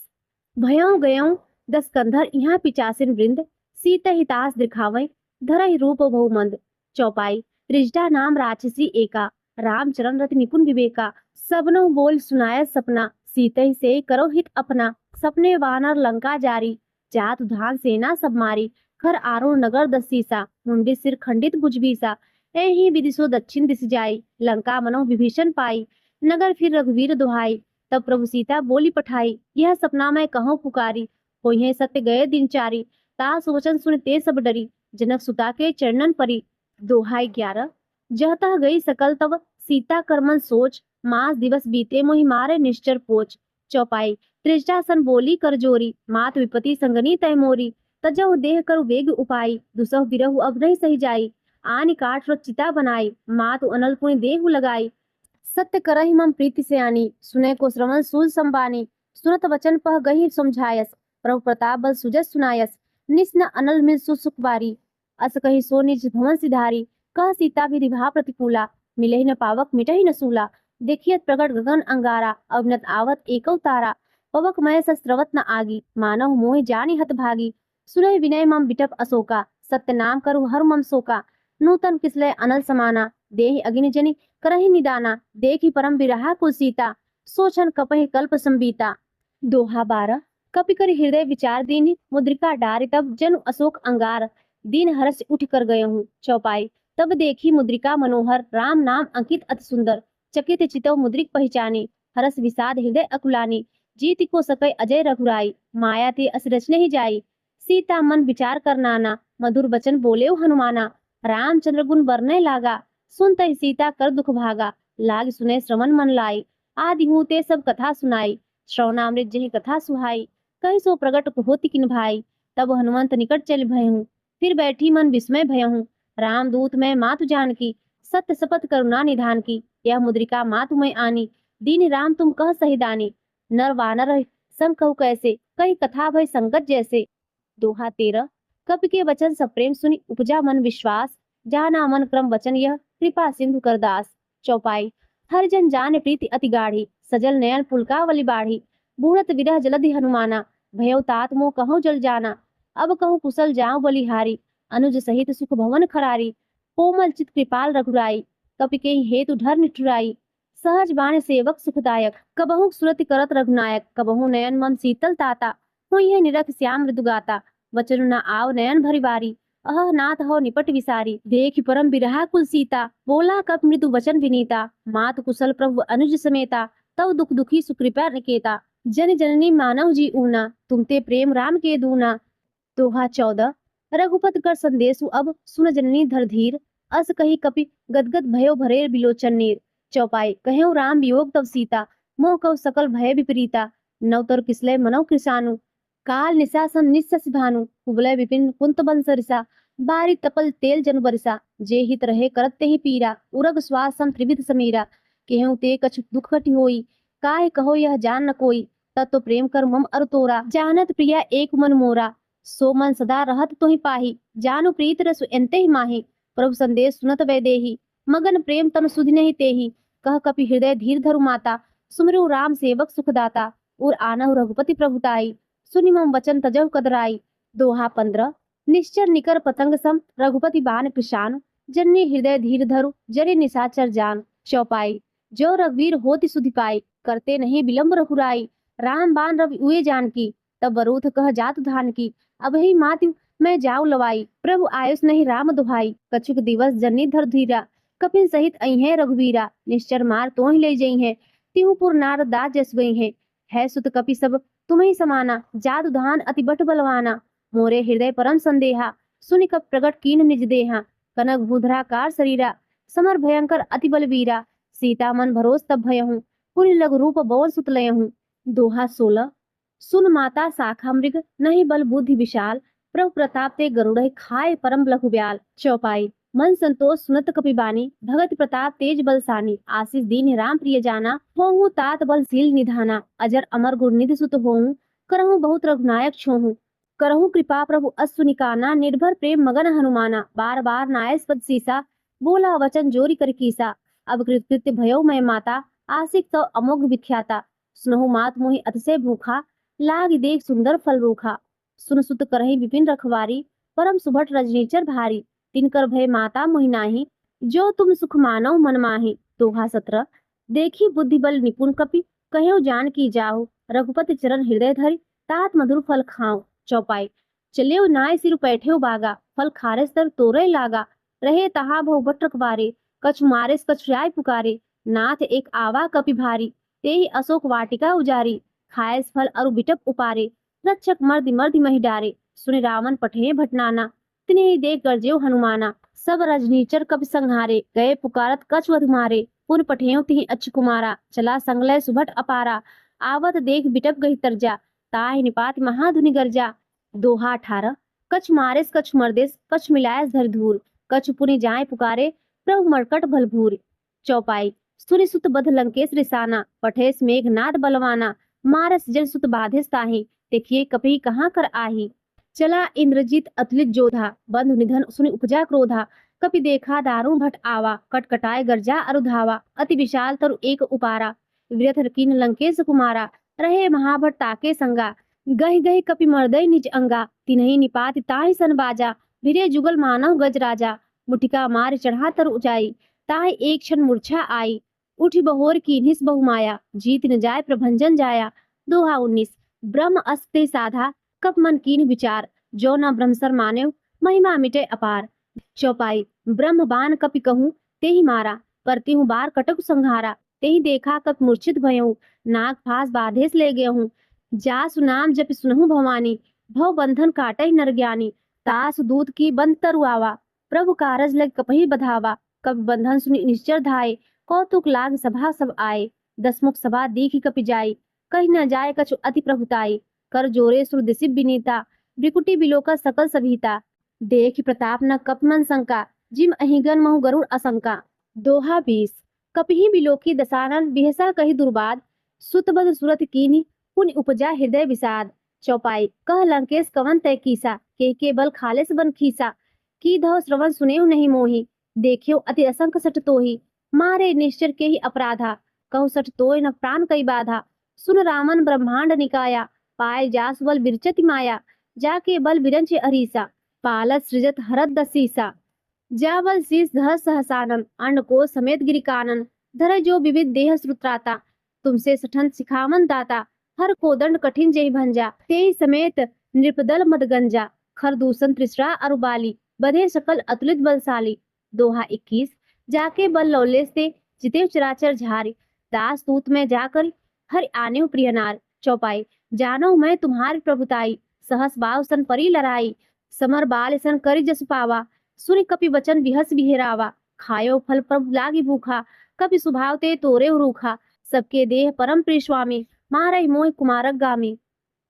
Speaker 1: भयों गयों 10 कंधर यहाँ पिचासिन वृंद सीत हितास दिखावै धरहि रूप बहुमंद। चौपाई रिजटा नाम राक्षसी एका रामचरण रति निपुण विवेका, सबनो बोल सुनाय सपना, सीतहि से करो हित अपना, सपने वानर लंका जारी, जात धान सेना सब मारी, खर आरो नगर दसीसा, मुंडी सिर खंडित भुजबीसा, एहि विदिशो दक्षिण दिस जाई, लंका मनो विभीषण पाई, नगर फिर रघुवीर दुहाई, तब प्रभु सीता बोली पठाई, यह सपना मैं कहूँ पुकारी, होई है सत्य गए दिन चारी, तास वचन सुन ते सब डरी, जनक सुता के चरणन परी। दोहाई 11। जह तह गई सकल तब सीता करमन सोच, मास दिवस बीते मोहि मारे निश्चर पोच। चौपाई। त्रिजटासन बोली कर जोरी, मात विपति संगनी तय मोरी, तजहु देह कर वेग उपाई, दुसहु बिरहु अब नहीं सही जाई, आनि काठ रो चिता बनाई, मात अनल पुनि देहु लगाई, सत्य करहि मम प्रीति से आनी, सुने को श्रवण सूझ संबानी, सुनत वचन पह गही समझायस, प्रभु प्रताप बल सुजस सुनायस, निस्न अनल मिल सुख बारी, अस कही सो निज भवन सिधारी, कह सीता विधि भा प्रतिकूला, मिले ही न पावक मिटहि न सूला, देखियत प्रगट गगन अंगारा, अवनत आवत एकौ तारा, पवक मय सस्त्रवत न आगी, मानव मोहि जानि हत भागी, सुनहि विनय मम बिटप अशोका, सत्य नाम करु हर मम शोका, नूतन किसलय अनल समाना, देहि अगिनि जनि करहि निदाना, देखि परम बिरहा कुल सीता, सोचन कपहि कल्प संबीता। दोहा 12। कपि कर हृदय विचार दीन, मुद्रिका डारि तब जनु अशोक अंगार, दीन हरस उठ कर गए हूँ। चौपाई। तब देखी मुद्रिका मनोहर, राम नाम अंकित अति सुंदर, चकित चितव मुद्रिक पहचानी, हरस विषाद हृदय अकुलानी, जीत को सकै अजय रघुराई, माया ते अस रचने ही जाई, सीता मन विचार कर नाना, मधुर बचन बोले हनुमाना, रामचंद्र गुण बरने लागा, सुनते सीता कर दुख भागा, लाग सुने श्रवण मन लाई, आदि हूँ ते सब कथा सुनाई, श्रवणामृत जही कथा सुहाई, कही सो प्रगट होति किन भाई, तब हनुमंत निकट चल भयहूँ, फिर बैठी मन विस्मय भयहूँ, राम दूत मैं मातु जानकी, सत्य शपथ करुणा निधान की, यह मुद्रिका मातु मैं आनी, दीन राम तुम कह सही दानी, नर वानर संग कहु कैसे, कही कथा भय संगत जैसे। दोहा 13। कपि के वचन सप्रेम सुनि उपजा मन विश्वास, जाना मन क्रम वचन यह कृपा सिंधु कर दास। चौपाई। हर जन जाने प्रीति अति गाढ़ी, सजल नयन पुलकावली बाढ़ी, बूढ़त विरह जलधि हनुमाना, भयउ तात मोह कहूँ जल जाना, अब कहूँ कुशल जाऊं बलिहारी, अनुज सहित सुख भवन खरारी, कोमल चित कृपाल रघुराई, कपि के हेतु धर निठुराई, सहज बाण सेवक सुखदायक, कबहु सुरति करत रघुनायक, कबहु नयन मम शीतल ताता, हुई है निरख श्याम मृदु गाता, वचन न आव नयन भरि बारी, अह नाथ हो निपट विसारी, देखि परम बिरहा कुल सीता, बोला कप मृदु वचन विनीता, मात कुशल प्रभु अनुज समेता, तव दुख दुखी सुकृपा निकेता, जन जननी मानव जी ऊना, तुमते प्रेम राम के दूना। दोहा 14। रघुपति कर संदेशु अब सुन जननी धर धीर, अस कही कपि गदगद भयो भरेर बिलोचन नीर। चौपाई। कहेउ राम वियोग तब सीता, मोह कव सकल भय विपरीता, नवतर किसलय मनौ कृसानु, काल निशासन निस्सस भानु, कुबलय विपिन कुंत बंसरिसा, बारी तपल तेल जन बरिसा, जे हित रहे करत तेहि पीरा, उरग श्वास सम त्रिविध समीरा, केहू ते कछु दुख घटि होई, काहे कहो यह जान न कोई, तत्व प्रेम कर मम अर तोरा, जानत प्रिया एक मन मोरा, सो मन सदा रहत तोहि पाही, जानु प्रीत रसु एन्ते ही माही, प्रभु संदेश सुनत वैदेही, मगन प्रेम तन सुधि नहीं तेही, कह कपि हृदय धीर धरु माता, सुमिरु राम सेवक सुखदाता, और आनहु रघुपति प्रभुताई, सुनि मम वचन तजहु कदराई। दोहा 15। निश्चर निकर पतंग सम, रघुपति बाण कृशान, जन्नी हृदय धीर धरु, जरे निशाचर जान। चौपाई। जो रघुवीर होति सुधि पाई, करते नहीं विलंब रघुराई, राम बाण रवि उए जानकी, तब बरूथ कह जातु धान की, अब ही मात्यु मैं जाऊ लवाई, प्रभु आयुष नहीं राम दुहाई, कछुक दिवस जन्नी धर धीरा, कपिन सहित अइहें रघुवीरा, निश्चर मार तो ही ले जई हैं, तिहुपुर नारद दास जस गई हैं, है सुत कपि सब तुम्हें समाना, जादु धान अति बट बलवाना, मोरे हृदय परम संदेहा, सुनि कप प्रगट कीन निज देहा, कनक भूधराकार शरीरा, समर भयंकर अति बलवीरा, सीता मन भरोस तब भयहूँ, पुनि लघु रूप बौर सुत लयहूँ। दोहा 16। सुन माता शाखा मृग, नहीं बल बुद्धि विशाल, प्रभु प्रताप ते गरुड़ खाए परम लघु ब्याल। चौपाई। मन संतोष सुनत कपिबानी, भगत प्रताप तेज बलसानी, आशीष दीन राम प्रिय जाना, होहु तात बलशील निधाना, अजर अमर गुर निधि सुत होहु, करहु बहुत रघुनायक छोहु, करहु कृपा प्रभु अश्वु निकाना, निर्भर प्रेम मगन हनुमाना, बार बार नायस पद सीसा, बोला वचन जोरी कर कीसा, अब कृत्य भयो मैं माता, आशिक तो अमोघ विख्याता, सुनहु मात मोहि अतिशय भूखा, लाग देख सुंदर फल रूखा, सुन सुत करहि विपिन रखवारी, परम सुभट रजनीचर भारी, तिनकर भय माता मोहि नाही, जो तुम सुख मानव मन माही। दोहा 17। देखी बुद्धि बल निपुण कपि, कह्यो जान की जाहु, रघुपति चरण हृदय धरि, तात मधुर फल खाऊं। चौपाई। चलियो नाय सिर बैठ्यो बागा, फल खारे सर तोरे लागा, रहे तहा बहु बटक बारे, कछु मारे कछु जाय पुकारे, नाथ एक आवा कपि भारी, तेहि अशोक वाटिका उजारी, खाए फल अरु बिटप उपारे, रक्षक मर्दि मर्दि महि डारे, सुनि रावण पठे भटनाना, तिन्हि देख गरजेउ हनुमाना, सब रजनीचर कपि संहारे, गए पुकारत कछु अधु मारे, पुन पठेउ तिहि अच्युत कुमारा, चला संगलय सुभट अपारा, आवत देख बिटप गही तरजा, ताहि निपात महाधुनि गर्जा। दोहा 18। कछ मारेस कछ मर्देस, कछ मिलायस धर धूर, कछ पुनि जाय पुकारे, प्रभु मरकट भलभूर। चौपाई। सुनि सुत बध लंकेश रिसाना, पठेस मेघनाद बलवाना, मारस जन सुत बाधिस ताहि, देखिए कपि कहाँ कर आही। चला इंद्रजीत अतुलित जोधा, बंधु निधन सुनि उपजा क्रोधा, कपि देखा दारुण भट आवा, कटकटाए गर्जा अरु धावा, अति विशाल तरु एक उपारा, विरथ कीन लंकेश कुमारा, रहे महाभट ताके संगा, गहि गहि कपि मर्दय निज अंगा, तिन्हि निपात ताहि सन बाजा, भिरे जुगल मानव गज राजा, मुटिका मार चढ़ा तरु ऊंचाई, ताहि एक क्षण मूर्छा आई, उठी बहोर कीन्हिस बहु माया, जीत न जाय प्रभंजन जाया। दोहा 19। ब्रह्म अस्ते साधा, कप मन कीन विचार, जो न ब्रह्मसर मान्यो, महिमा मिटे अपार। चौपाई। ब्रह्म बान कपि कहूँ, तेहि मारा, परतिहु बार कटक संहारा, तेहि देखा कप मूर्छित भयऊ, नाग फास बाधेस ले गयहूँ, जासु नाम जपि सुनहु भवानी, भव बंधन काटहि नर ज्ञानी, तासु दूत की बंद तरु आवा, प्रभु कारज लग कपहि बधावा, कपि बंधन सुनि निश्चर धाये, कौतुक लाग सभा सब आए, दसमुख सभा दीखि कपि जाई, कहि न जाय कछु अति प्रभुताई, कर जोरे सुर दिसि बिनीता, बिकुटी बिलोका सकल सभीता, देखि प्रताप न कप मन शंका, जिम अहिगन महु गरुड़ असंका। दोहा 20। कपिहि बिलोकी दसानन, बिहसा कहि दुर्बाद, सुतबद सुरत कीन्हि, पुनि उपजा हृदय विषाद। चौपाई। कह लंकेश कवन तय कीसा, के बल खालेस बन खीसा, की धव श्रवण सुनेउ नहीं मोहि, देखियो अति असंख सठ तोहि, मारे निश्चर के ही अपराधा, कहु सठ तोय न प्राण कई बाधा, सुन रामन ब्रह्मांड निकाया, पाए जास बल बिरचति माया, जाके बल बिरंच अरीसा, पालत सृजत हरत दसीसा, जा बल शीस धर सहसानन, अन्न को समेत गिरि कानन, धर जो विविध देह श्रुत्राता, तुमसे सठन सिखावन दाता, हर को दंड कठिन जय भंजा, तेहि समेत नृपदल मदगंजा, खर दूषण त्रिसरा अरुबाली, बधे सकल अतुलित बलशाली। दोहा 21। जाके बल लौलेस ते, जितेव चराचर झारी, दास दूत में जाकर हर आनेव प्रिय नार। चौपाई। जानो मैं तुम्हारी प्रभुताई, सहस बाव सन परी लड़ाई, समर बाल सन करि जस पावा, सुनि कपि वचन बिहस बिहेरावा, खायो फल प्रभु लागी भूखा, कपि सुभाव ते तोरे रूखा, सबके देह परम प्रिय स्वामी, मारहि मोहि कुमारक गामी,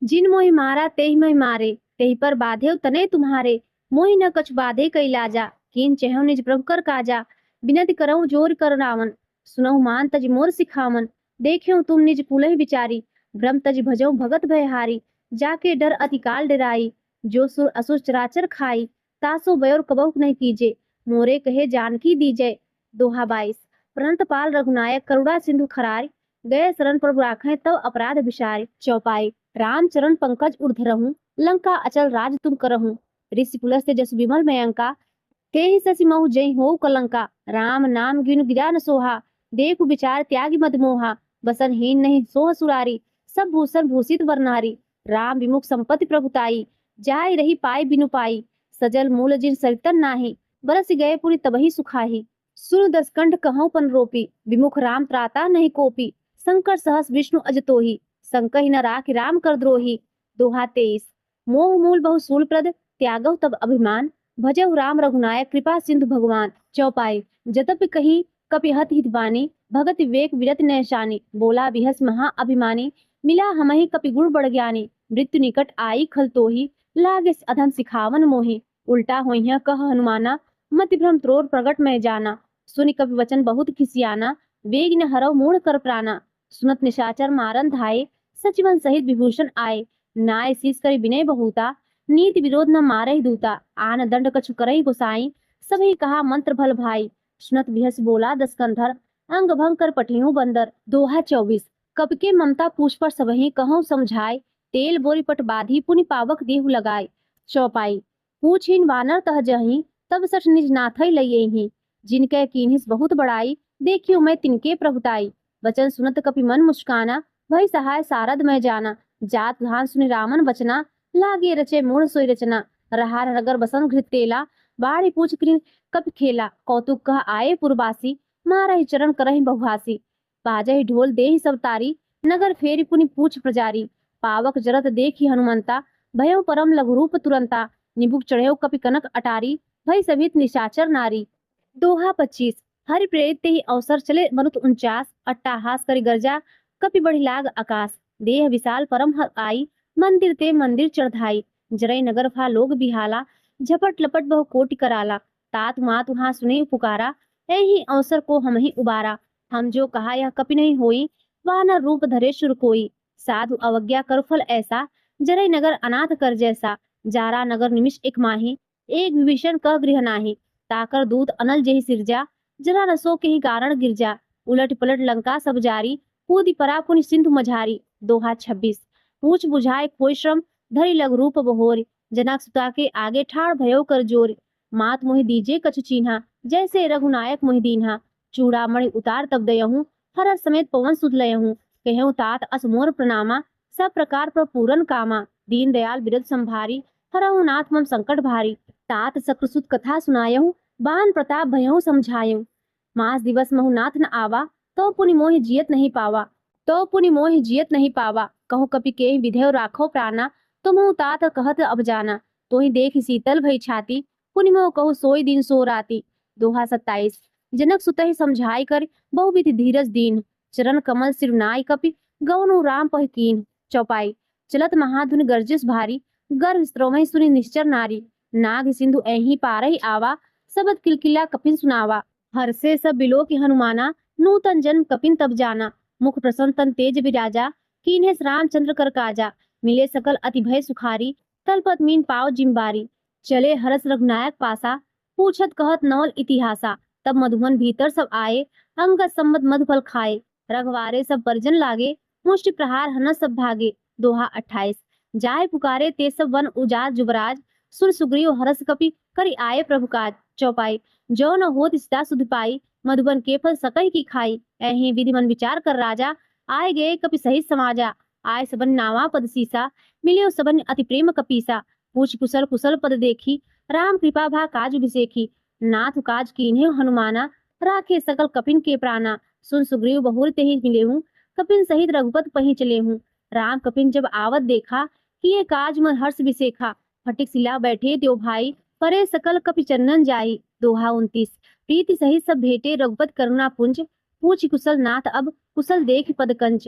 Speaker 1: जिन मोहि मारा तेहि मैं मारे, तेहि पर बाधेव तने तुम्हारे, मोहि न कछु बाधे कई लाजा, कीन चेहु निज प्रभु कर काजा, बिनति करऊं जोर कर रावण, सुनहु मान तज मोर सिखावन, देखियो तुम निज कुलहि विचारी, भ्रम तज भजऊ भगत भयहारी, जाके डर अति काल डराई, जो सुर असुर चराचर खाई, तासो बयोर कबहु नहीं कीजे, मोरे कहे जानकी दीजे। दोहा 22। प्रणत पाल रघुनायक, करुणा सिंधु खरारी, गए शरण प्रभु राखें तव अपराध विसारे। चौपाई। राम चरण पंकज ऊर्ध रहूं, लंका अचल राज तुम करहूं, ऋषि पुलस्त्य जसु विमल मयंका, तेहि शशि महु जय होउ कलंका, राम नाम गिनु गिरा न सोहा, देखु विचार त्यागी मद मोहा, बसन हीन नहीं सोह सुरारी, सब भूषण भूषित वरनारी, राम विमुख संपत्ति प्रभुताई, जाय रही पाई बिनु पाई, सजल मूल जिन सरितन नाही, बरस गए पुनि तबहि सुखाही, सुन दसकंठ कहूं पन रोपी, विमुख राम त्राता नहीं कोपी, शंकर सहस विष्णु अजतोहि, संकहि न राखि राम कर द्रोही। दोहा 23। मोह मूल बहु सूल प्रद, त्यागव तब अभिमान, भजहु राम रघुनायक कृपा सिंधु भगवान। चौपाई। जतपि कही कपि हत हित बानी, भगत विवेक विरत नैशानी, बोला बिहस महा अभिमानी, मिला हमहि कपि गुण बड़ ज्ञानी, मृत्यु निकट आई खल तोहि, लागे अधम सिखावन मोहि, उल्टा होइह कह हनुमाना, मति भ्रम त्रोर प्रगट में जाना, सुनि कपि वचन बहुत खिसियाना, वेग न हरव मूढ़ कर प्राणा, सुनत निशाचर मारन धाये, सचिवन सहित विभूषण आए, नाय शीस करि विनय बहुता, नीति विरोध न मारहि दूता, आन दंड कछु करहि गोसाई, सभी कहा मंत्र भल भाई, सुनत बिहस बोला दसकंधर, अंग भंग कर पठिहु बंदर। दोहा 24। कब के ममता पूछ पर सबहि कहूँ समझाए, तेल बोरी पट बाधी पुनि पावक देहु लगाए। चौपाई। पूछहिन वानर तह जहि, तब सठ निज नाथै लइयहि, जिनके कीन्हिस बहुत बड़ाई,
Speaker 2: देखियो मैं तिनके प्रभुताई। वचन सुनत कपि मन मुस्काना, भई सहाय सारद मैं जाना। जात धान सुनि रामन बचना, लागे रचे मूढ़ सोई रचना। रहा नगर बसन घृत तेला, बाढ़ी पूछ कृ कपि खेला। कौतुक कह आए पुरबासी, मारहि चरण करहि बहुहासी। बाजहि ढोल देहि सब तारी, नगर फेरी पुनि पूछ प्रजारी। पावक जरत देखी हनुमंता, भयो परम लघु रूप तुरंता। निबुक चढ़ेउ कपि कनक अटारी, भई सभित निशाचर नारी। दोहा 25। हरि प्रेरित ते ही अवसर चले मनुत 49। अट्टाहास करि गर्जा, कपि बढ़ी लाग आकाश। देह विशाल परम हर आई, मंदिर ते मंदिर चढ़ाई। जरई नगर फा लोग बिहाला, झपट लपट बहु कोटि कराला। तात मात वहां सुने पुकारा, ऐही अवसर को हम ही उबारा। हम जो कहा यह कपि नहीं होई, वानर रूप धरे शुर कोई। साधु अवज्ञा कर फल ऐसा, जरई नगर अनाथ कर जैसा। जारा नगर निमिष एक माही, एक विभीषण कह गृह नाही। ताकर दूत अनल जेहि सिरजा, जरा रसो के ही कारण गिरजा। उलट पलट लंका सब जारी, कूदि परा पुनि सिंधु मझारी। दोहा 26। पूछ बुझाए कोई श्रम, धरि लघु रूप बहोर। जनक सुता के आगे ठाड़ भयो कर जोर। मात मोहि दीजे कछु चीन्हा, जैसे रघुनायक मोहि दीन्हा। चूड़ामणि उतार तब दयहूँ, हरस समेत पवन सुत लयहूँ। कहूँ तात अस मोर प्रणामा, सब प्रकार पर पूरन कामा। दीन दयाल बिरद संभारी, हरहु नाथ मम संकट भारी। तात सकृसुत कथा सुनायहूँ, बान प्रताप भयहु समझायहूँ। मास दिवस महु नाथ न आवा, तो पुनि मोहि जियत नहीं पावा। कहूँ कपि के विधेय राखो प्राणा, तुमहु तात कहत अब जाना। तोहि देख शीतल भई छाती, पुनि मोह कहु सोई दिन सो राती। दोहा 27। जनक सुतहि समझाई कर, बहुविधि धीरज दीन। चरण कमल सिरनाई कपि, गौनु राम पहि कीन। चौपाई। चलत महाधुनि गर्जिस भारी, गर्भ स्त्रोमहि सुनि निश्चर नारी। नाग सिंधु ऐही पारहि आवा, सबद किलकिला कपिन सुनावा। हर्षे सब बिलो की हनुमाना, नूतन जन्म कपिन तब जाना। मुख प्रसन्न तन तेज विराजा, कीन्हे रामचंद्र कर काजा। मिले सकल अति भय सुखारी, तलपत मीन पाव जिम्बारी। चले हरस रघुनायक पासा, पूछत कहत नवल इतिहासा। तब मधुमन भीतर सब आए, अंगद सम्मत मधुफल खाए। रघवारे सब परजन लागे, मुष्टि प्रहार हनस सब भागे। दोहा 28। जाय पुकारे ते सब वन उजाड़ जुबराज, सुर सुग्रीव हरस कपि करि आए प्रभु काज। चौपाई। जो न होत सीता सुध पाई, मधुबन के फल सकहि की खाई। ऐही विधि मन विचार कर राजा, आए गए कपि सहित समाजा। आय सबन नावा पद सीसा, मिलियो सबन अति प्रेम कपीसा। पूछ कुशल कुशल पद देखी, राम कृपा भा काज बिसेखी। नाथ काज कीन्हे हनुमाना, राखे सकल कपिन के प्राणा। सुन सुग्रीव बहुर तेहि मिलेहूँ, कपिन सहित रघुपत पहि चलेहूँ। राम कपिन जब आवत देखा, किए काज मन हर्ष बिसेखा। फटिक सिला बैठे त्यो भाई, परे सकल कपि चंदन जाई। दोहा 29। प्रीति सहित सब भेटे रघुपत करुणा पुंज, पूछ कुशल नाथ अब कुशल देख पद कंच।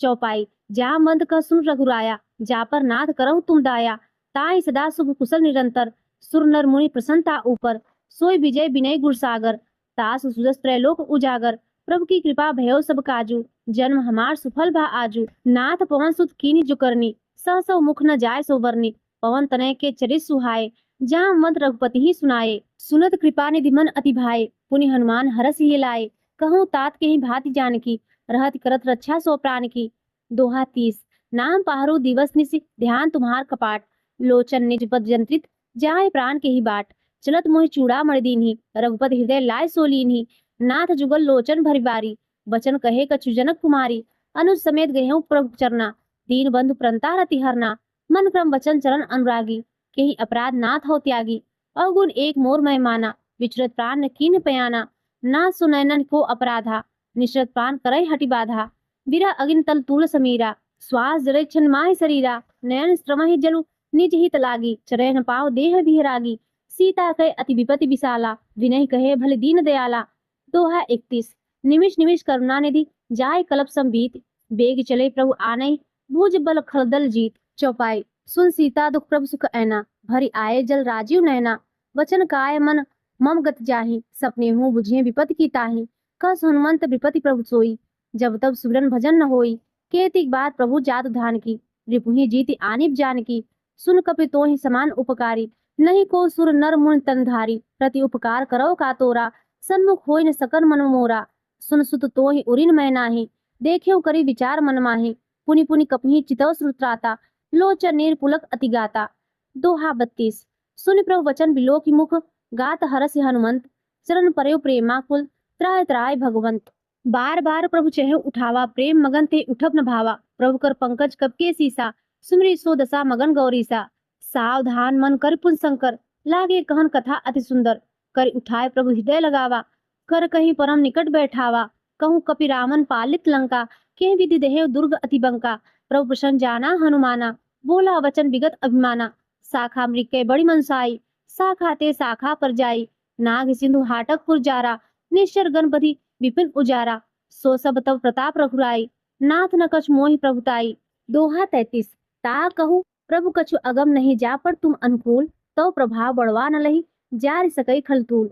Speaker 2: चौपाई। जा मंद कह सुन रघुराया, जा पर नाथ करहु तुम दाया। ताई सदा शुभ कुशल निरंतर, सुर नर मुनि प्रसन्नता ऊपर। सोई विजय विनय गुर सागर, तास सुजस त्रैलोक उजागर। प्रभु की कृपा भयो सब काजू, जन्म हमार सुफल भा आजू। नाथ पवन सुत कीन्ही जो करनी, सहसो मुख न जाय सो बरनी। पवन तनय के चरित सुहाए, जहाँ मत रघुपति ही सुनाए। सुनत कृपा निधि मन अति भाए, पुनि हनुमान हरस ही लाए। कहूँ तात के ही भांति जानकी, रहत करत रक्षा सो प्राण की। दोहा 30। नाम पाहरु दिवस निसि, ध्यान तुम्हार कपाट। लोचन निज पद जंत्रित, जाय प्राण के ही बाट। चलत मोहि चूड़ामणि दीन्ही, रघुपत हृदय लाय सो लीन्ही। नाथ जुगल लोचन भरि बारी, बचन कहे कछु जनक कुमारी। अनुज समेत गयहूँ प्रभु चरना, दीन बंधु प्रंता रति हरना। मन क्रम वचन चरण अनुरागी, केहि अपराध नाथ हो त्यागी। अवगुण एक मोर मैं माना, विचरत प्राण न कीन्ह पयाना। ना सुनैनन को अपराधा, निश्रत प्राण करई हटि बाधा। विरह अग्नि तल तूल समीरा, श्वास जरै छन माहि शरीरा। नयन श्रमहि जलु निज हित लागी, चरय न पाव देह बिहरागी। सीता कहे अति विपति विशाला, विनय कहे भले दीन दयाला। दोहा 31। निमिष निमिष करुणा निधि, जाय कल्प संबीत। बेग चले प्रभु आनई, भुज बल खलदल जीत। चौपाई। सुन सीता दुख प्रभु सुख ऐना, भरि आए जल राजीव नैना। वचन काय मन मम गत जाहि, सपने हूँ बुझे विपति की ताहि। कस हनुमंत विपति प्रभु सोई, जब तब सुमिरन भजन न होई। केतिक बार प्रभु जात धान की, रिपुहि जीति आनिब जानकी। सुन कपि तोहि समान उपकारी, नहीं को सुर नर मुनि तनधारी। प्रति उपकार करो का तोरा, सन्मुख होई न सकन मन मोरा। सुन सुत तोहि उरिन मैं नाही, देख्यो करी विचार मन माहि। पुनि पुनि कपहि चितव श्रुत्राता, लोचन नीर पुलक अति गाता। दोहा 32। सुनि प्रभु वचन बिलो की मुख, गात हरसि हनुमंत। चरण परयो प्रेमाकुल, त्राय त्राय भगवंत। बार बार प्रभु चेहु उठावा, प्रेम मगन ते उठप न भावा। प्रभु कर पंकज कब के सीसा, सुमरी सो दशा मगन गौरीसा। सावधान मन कर पुन शंकर, लागे कहन कथा अति सुंदर। कर उठाए प्रभु हृदय लगावा, कर कहीं परम निकट बैठावा। कहूँ कपि रामन पालित लंका, के विधि देहु दुर्ग अति बंका। प्रभु प्रसन्न जाना हनुमाना, बोला वचन विगत अभिमाना। शाखा मृग बड़ी मनसाई, शाखा ते शाखा पर जाई। नाग सिंधु हाटक पुर जारा, निश्चर गणपति विपिन उजारा। सो सब तब प्रताप रघुराई, नाथ न कछ मोहि प्रभुताई। दोहा 33। ता कहूँ प्रभु कछु अगम नहीं, जा पर तुम अनुकूल। तो प्रभाव बढ़वा न लही, जारि सकई खलतूल।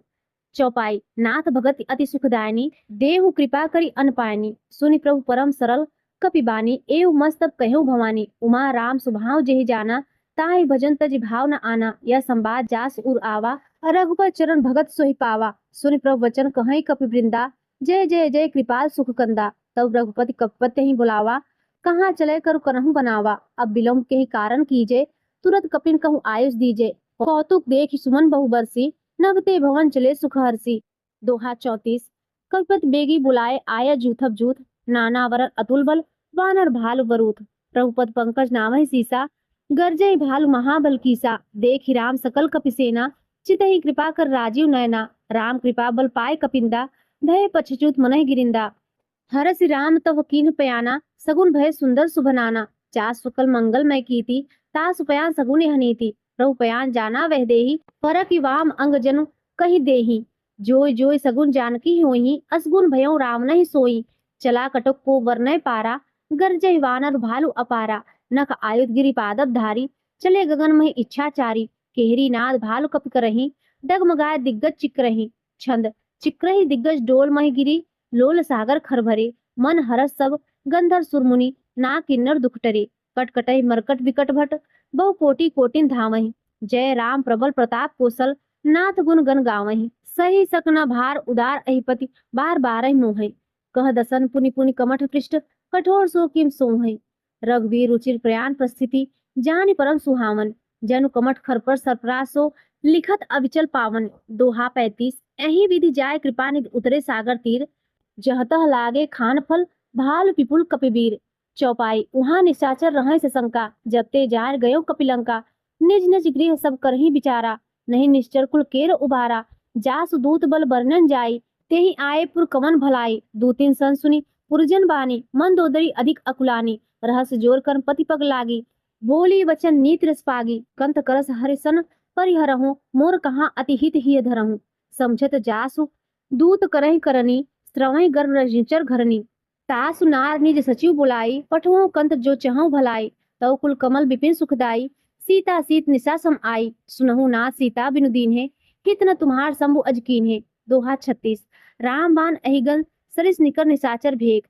Speaker 2: चौपाई। नाथ भगत अति सुखदायनी, देहु कृपा करी अनपायनी। सुनि प्रभु परम सरल, कपि बानी। एव मस्तक कहु भवानी। उमा राम सुभाव जेहि जाना, ताहि भजन तज भाव न आना। यह संवाद जास उर आवा, रघुबर चरण भगत सोहि पावा। सुनि प्रभु वचन कहीं कपि वृंदा, जय जय जय कृपाल सुख कंदा। तब रघुपति कपति ही बुलावा, कहाँ चले करु करहु बनावा। अब विलम्ब के ही कारण कीजे, तुरंत कपिन कहूँ आयुष दीजे। कौतुक देख सुमन बहु बरसी, नभते भवन चले सुख हरसी। दोहा 34। कपिपति बेगी बुलाए, आया जूथब जूथ। नाना वरन अतुल बल, वानर भालु बरूथ। प्रभुपद पंकज नामहि सीसा, गर्जय भालु महाबल कीसा। देखि राम सकल कपिसेना, चितहि कृपा कर राजीव नयना। राम कृपा बल पाए कपिंदा, भय पछचूत मनहि गिरिंदा। हरसि राम तव कीन्ह पयाना, सगुन भय सुंदर सुभनाना। चास सकल मंगल मैं कीति, तास पयान सगुन हनीति। प्रभु पयान जाना वह देही, परकि वाम अंग जनु कहि देही। जोय जोय सगुन जानकी होई, असगुन भयउ राम नहीं सोई। चला कटक को वर्णय पारा, गर्जय वानर भालु अपारा। नख आयुध गिरि पादप धारी, चले गगन महि इच्छाचारी। केहरी नाद भालु कपि करही, डगमगाए दिग्गज चिक्रही। छंद। चिक्रही दिग्गज डोल महि गिरी, लोल सागर खर भरे। मन हरस सब गंधर सुरमुनि, ना किन्नर दुख टरे। कटकटहि मरकट विकट भट, बहु कोटि कोटिन धावहि। जय राम प्रबल प्रताप कौशल, नाथ गुण गण गावहि। सही सक न भार उदार अहिपति, बार बारहि मोहि। कह दसन पुनि पुनि कमठ पृष्ठ, कठोर सो किम सोहै। रघुवीर रुचिर प्रयाण प्रस्थिति, जानि परम सुहावन। जनु कमठ खर पर सरफरासो, लिखत अविचल पावन। दोहा 35। एहि विधि जाय कृपा निधि, उतरे सागर तीर। जहतह लागे खान फल, भाल पिपुल कपिवीर। चौपाई। उहाँ निशाचर रहे से शंका, जबते जाय गयो कपिलंका। निज निज गृह सब करही विचारा, नहीं निश्चर कुल केर उबारा। जासु दूत बल वर्णन जाई, तेहि आए पुर कवन भलाई। दूतिन सन सुनी पुरजन बानी, मन दोदरी अधिक अकुलानी। रहस्य जोर कर पति पग लागी, बोली वचन नीत रस पागी। कंत करस हरिसन परिहरहूँ, मोर कहाँ अति हित हिय धरहूँ। समझत जासु दूत करहि करनी, श्रवहि गर्भ रजिचर घरनी। तासु नार निज सचिव बुलाई, पठवों कंत जो चहु भलाई। तव कुल कमल विपिन सुखदाई, सीता सीत निशा सम आई। सुनहु नाथ सीता बिनु दीन्हे, हित न तुम्हार शंभु अज कीन्हे। दोहा 36। राम बाण अहिगन, सरिस निकर निशाचर भेक।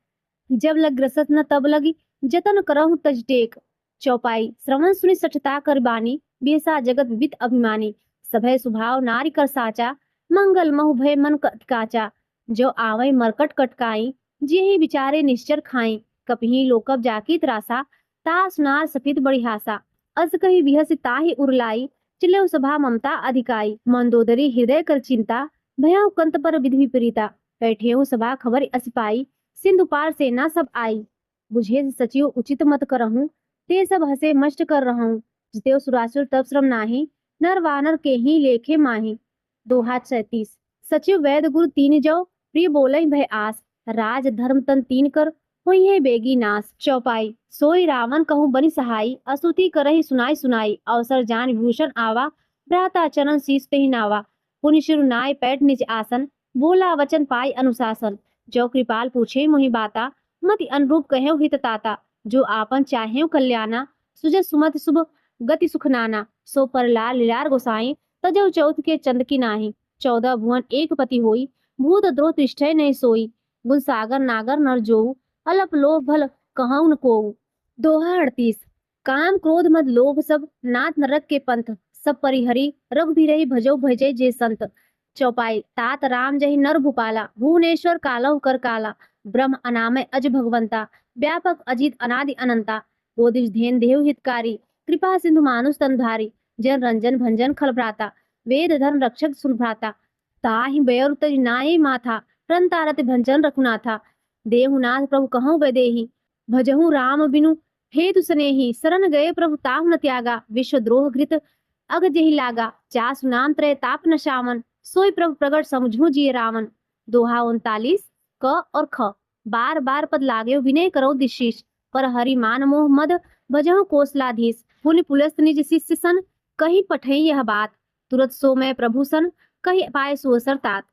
Speaker 2: जब लग ग्रसत न तब लगी, जतन करहु तज टेक। चौपाई। श्रवण सुनि सठता कर बानी, बेसा जगत विदित अभिमानी। सभय स्वभाव नारी कर साचा, मंगल महु भय मन काचा। जो आवै मरकट कटकाई, जेहि विचारे निश्चर खाई। कपिहि लोकब जाकी त्रासा, ता सुनार सफित बड़ी हासा। अस कही विहस ताहि उरलाई, चिल्लउ सभा ममता अधिकाई। मंदोदरी हृदय कर चिंता, भयउ कंत पर विधि विपरीता। बैठेऊ सभा खबर असिपाई, सिंधु पार सेना सब आई। बुझे सचिव उचित मत करहूँ, ते सब हसे मष्ट कर रहूँ। जितेउ सुरासुर तब श्रम नाही, नर वानर के ही लेखे माही। दोहा 37। सचिव वैद गुरु तीन जो, प्रिय बोलई भय आस। राज धर्म तन तीन कर, हुई है बेगी नाश। चौपाई। सोई रावण कहूँ बनि सहाई, अस्तुति करहि सुनाई सुनाई। अवसर जान विभूषण आवा, भ्राता चरण शीस तेहि नावा। पुनि शिरु नाय पैठ निज आसन, बोला वचन पाई अनुशासन। जो कृपाल पूछे मोहि बाता, मति अनुरूप कहेउ हित ताता। जो आपन चाहेउ कल्याणा, सुजय सुमति शुभ गति सुख नाना। सो पर लाल लीलार गोसाई, तजौ चौथ के चंद की नाही। 14 भुवन एक पति होई, भूत द्रोह तिष्ठै नहीं सोई। गुण सागर नागर नर जोऊ, अलप लोभ भल कहउँ न कोऊ। दोहा 38। काम क्रोध मद लोभ सब, नाथ नरक के पंथ। सब परिहरी रघुबीरहि भजौ भजै जे संत। चौपाई। तात राम जहि नर भूपाला, भुवनेश्वर कालहु कर काला। ब्रह्म अनामय अज भगवंता, व्यापक अजित अनादि अनंता। बोधिज धेन देहु हितकारी, कृपा सिंधु मानुष तन धारी। जन रंजन भंजन खल भ्राता, वेद धर्म रक्षक सुन भ्राता। ताहि बयर तज नाहि माथा, रन तारत भंजन रघुनाथा। देहुनाथ प्रभु कहूँ वैदेही, भजहु राम बिनु हेतु स्नेही। शरण गए प्रभु ताहु न त्यागा, विश्व द्रोह घृत अग जेहि लागा। चासु नाम त्रय ताप न शामन, सोई प्रभु प्रगट समझू जिय रावण। दोहा 39 क और ख। बार बार पद लागे विनय करो दिशीष, पर हरि मान मोह मद भजहु कोसलाधीश। पुनि पुलस्त निज शिष्य सन, कही पठई यह बात। तुरत सो मैं प्रभु सन, कही पाए सुअसर तात।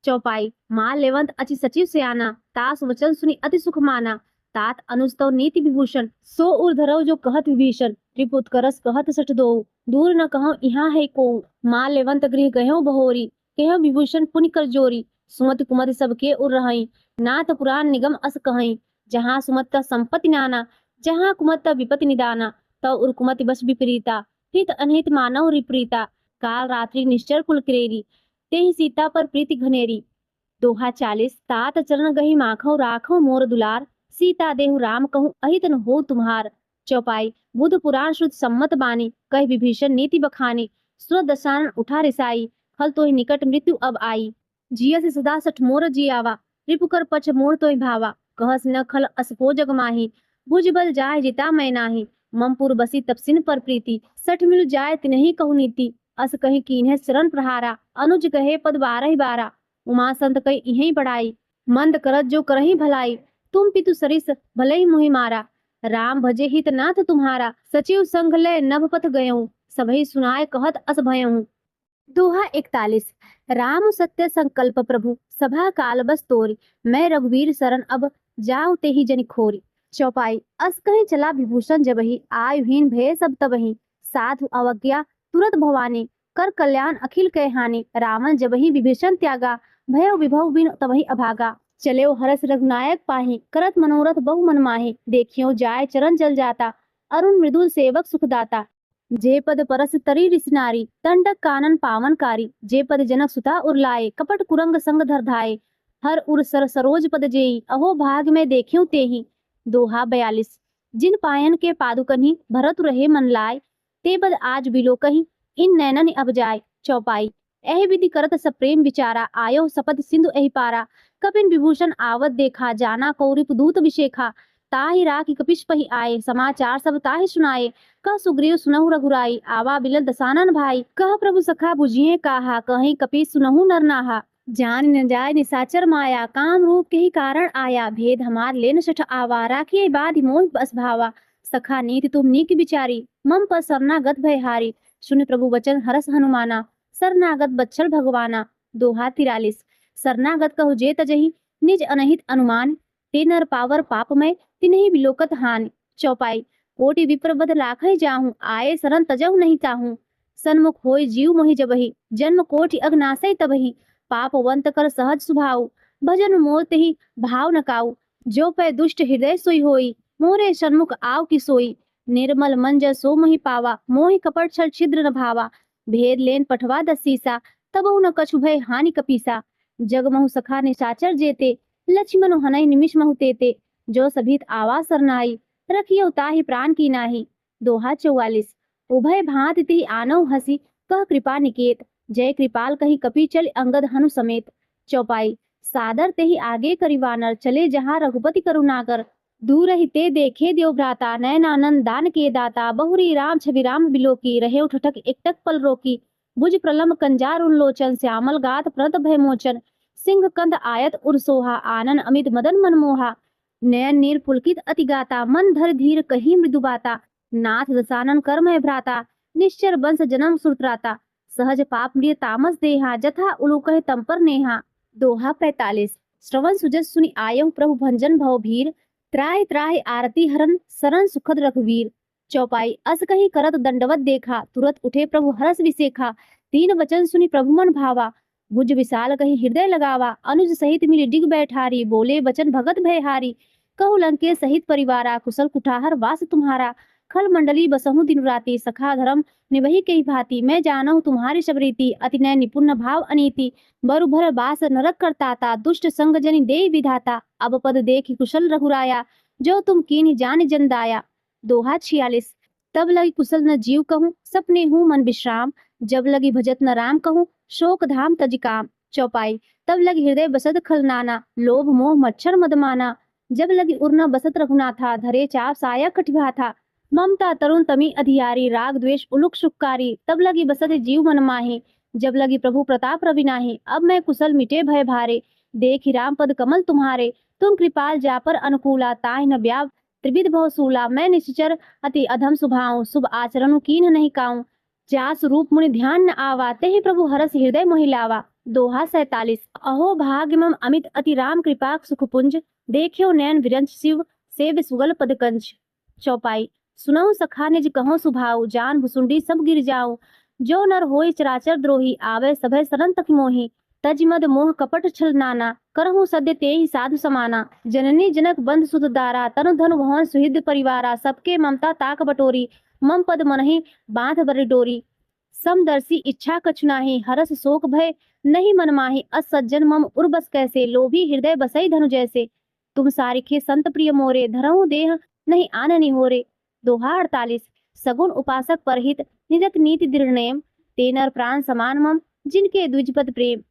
Speaker 2: चौपाई माल लेवंत अचि सचिव से आना, तास वचन सुनी अति सुख माना। तात अनुस्तव नीति विभूषण, सो उर धरव जो कहत विभीषण। त्रिपुत करस कहत सठ दो, दूर न कहूँ यहाँ है को। माल लेवंत गृह गयो बहोरी, कहो विभूषण पुनि कर जोरी। सुमति कुमति सबके उर रहई, नाथ पुराण निगम अस कहई। जहाँ सुमत संपत्ति नाना, जहाँ कुमत विपत्ति निदाना। तव उर कुमति बस विपरीता, हित अनहित मानव रिप्रीता। काल रात्रि निश्चर कुल क्रेरी, तेहि सीता पर प्रीति घनेरी। दोहा 40 तात चरण गही माखो राखो मोर दुलार। सीता देहु राम कहूँ अहित न हो तुम्हार। चौपाई बुध पुराण श्रुत सम्मत बानी, कह विभीषण नीति बखानी। सुरत दशानन उठा रिसाई, खल तोहि निकट मृत्यु अब आई। जिय से सदा सठ मोर जियावा, रिपुकर पछ मोर तोहि भावा। कहस न खल असपो जग माही, भुज बल जाय जिता मैं नाही। ममपुर बसी तपसिन पर प्रीति, सठ मिल जाय तिनहि कहु नीति। अस कहीं कीन्हे शरण प्रहारा, अनुज कहे पद 12 12। उमा संत कही इहीं बढ़ाई, मंद करत जो करही भलाई। तुम पितु सरिस भले मुहि मारा, राम भजे हित नाथ तुम्हारा। सचिव संग ले नभ पथ गयऊँ, सबहि सुनाय कहत अस भयऊँ। दोहा 41 राम सत्य संकल्प प्रभु, सभा काल बस तोरी। मैं रघुवीर शरण अब, जाऊँ तेहि जनि खोरी। चौपाई अस कहीं चला विभूषण जबहि, आयुहीन भय सब तबहि। साधु अवज्ञा तुरत भवानी, कर कल्याण अखिल कै हानि। रावण जबहि विभीषण त्यागा, भयो विभव बिन तबहि अभागा। चलेओ हरस रघुनायक पाहि, करत मनोरथ बहु मन माहि। देखियो जाय चरण जल जाता, अरुण मृदुल सेवक सुखदाता। जे पद परस तरी ऋषि नारी, दंडक कानन पावनकारी। जे पद जनक सुता उरलाए, कपट कुरंग संग धर धाये। हर उर सर सरोज पद जेई, अहो भाग में देखियो तेहि। दोहा 42 जिन पायन के पादुकन्हि, भरत रहे मन लाय। ते पद आज बिलो कहीं, इन नैनन अब जाय। चौपाई एहि विधि करत सब प्रेम विचारा, आयो सपत सिंधु एहि पारा। कपिन विभूषण आवत देखा, जाना कौरिप दूत विशेखा। ताहि राखी कपिश पहि आए, समाचार सब ताहि सुनाए। कह सुग्रीव सुनहु रघुराई, आवा बिलन दसानन भाई। कह प्रभु सखा बुझिए काहा, कहीं कपि सुनहु नर नाहा। जान न जाय निसाचर माया, काम रूप के ही कारण आया। भेद हमार लेन सठ आवा, राखिए बाधि मोह बस भावा। सखा नीति तुम नीक विचारी, मम पर शरणागत भयहारी। सुन प्रभु वचन हरस हनुमाना, शरणागत बच्छल भगवाना। दोहा 43 शरणागत कहु जे तजहि, निज अनहित अनुमान। ते नर पावर पापमय, तिन्हि बिलोकत हानि। चौपाई कोटि विप्र बध लाखै जाहूँ, आए शरण तजहु नहीं ताहूँ। सन्मुख होय जीव मोहि जबहि, जन्म कोटि अघनासै तबहि। पापवंत कर सहज सुभाऊ, भजन मोर तेहि भाव न काऊ। जो पै दुष्ट हृदय सोई होई, मोरे सन्मुख आव की सोई। निर्मल मन जस सो मोहि पावा, मोहि कपट छल छिद्र न भावा। भेद लेन पठवा दसीसा, तबहु न कछु भय हानि कपीसा। जग महु सखा निशाचर जेते, लक्ष्मण हनहि निमिष महु तेते। जो सभित आवा सरनाई, रखियो ताहि प्राण की नाही। दोहा 44 उभय भांति तिहि आनौ हसी, कह कृपा निकेत। जय कृपाल कही कपि चल अंगद हनु समेत। चौपाई सादर तेहि आगे करि वानर, चले जहाँ रघुपति करुणाकर। दूर ही ते देखे देव भ्राता, नयनानंद दान के दाता। बहुरी राम छवि राम बिलोकी, रहे उठक एकटक पल रोकी। भुज प्रलम कंजार उन्लोचन, श्यामल गात प्रत भय मोचन। सिंह कंद आयत उर सोहा, आनन अमित मदन मनमोहा। नयन नीर पुलकित अति गाता, मन धर धीर कही मृदु बाता। नाथ दसानन कर्मय भ्राता, निश्चर वंश जन्म सुरत्राता। सहज पाप मृय तामस देहा, जथा उलूकह तम पर नेहा। दोहा 45 श्रवण सुजस सुनि आयहु प्रभु भंजन भव भीर। त्राहि त्राहि आरती हरन, शरण सुखद रघुवीर। चौपाई अस कही करत दंडवत देखा, तुरत उठे प्रभु हरस विसेखा। तीन वचन सुनि प्रभु मन भावा, भुज विशाल कही हृदय लगावा। अनुज सहित मिली डिग बैठारी, बोले वचन भगत भयहारी। कहु लंके सहित परिवारा, कुशल कुठार वास तुम्हारा। खल मंडली बसहु दिन राति, सखा धर्म निभहि के भांति। मैं जानहु तुम्हारी सब रीति, अति नय निपुण भाव अनीति। बरु भर बास नरक करताता, दुष्ट संग जनि दे विधाता। अब पद देखि कुशल रघुराया, जो तुम कीन्हि जानि जन दाया। दोहा 46 तब लगी कुशल न जीव कहूँ, सपने हूँ मन विश्राम। जब लगी भजत न राम कहूँ, शोक धाम तज काम। चौपाई तब लग हृदय बसत खलनाना, लोभ मोह मच्छर मदमाना। जब लगी उड़ना बसत रघुनाथा, धरे चाप साया कटिभा था। ममता तरुण तमी अधियारी, राग द्वेष उलुक सुखकारी। तब लगी बसत जीव मन माही, जब लगी प्रभु प्रताप रविनाही। अब मैं कुशल मिटे भय भारे, देखी राम पद कमल तुम्हारे। तुम कृपाल जा पर अनुकूला, ताहि न ब्याव त्रिविध बहुसूला। मैं निश्चर अति अधम सुभाऊं, शुभ आचरण कीन्ह नहीं काऊं। जास रूप मुनि ध्यान न आवा, तेहि प्रभु हरस हृदय मोहि लावा। दोहा 47। अहो भाग्य मम अमित अति राम कृपा सुखपुंज, देखियो नयन विरंच शिव सेव सुगल पदकंज। चौपाई सुनहु सखा निज कहो सुभाऊ, जान भुसुंडी सब गिर जाऊं। जो नर होई चराचर द्रोही, आवे सभय सरन तक मोही। तज मद मोह कपट छल नाना, करहु सद्य तेहि साधु समाना। जननी जनक बंध सुत दारा, तनु धनु भवन सुहृद परिवारा। सबके ममता ताक बटोरी, मम पद मनहि बांध बरि डोरी। समदर्शी इच्छा कछु नाही, हरस शोक भय नहीं मन माही। अस सज्जन मम उर्बस कैसे, लोभी हृदय बसई धनु जैसे। तुम सारिखे संत प्रिय मोरे, धरहु देह नहीं आन निहोरे। दोहा 48। सगुन उपासक परहित, निरत नीति दृढ़ नेम। ते नर प्राण समान मम, जिनके द्विजपद प्रेम।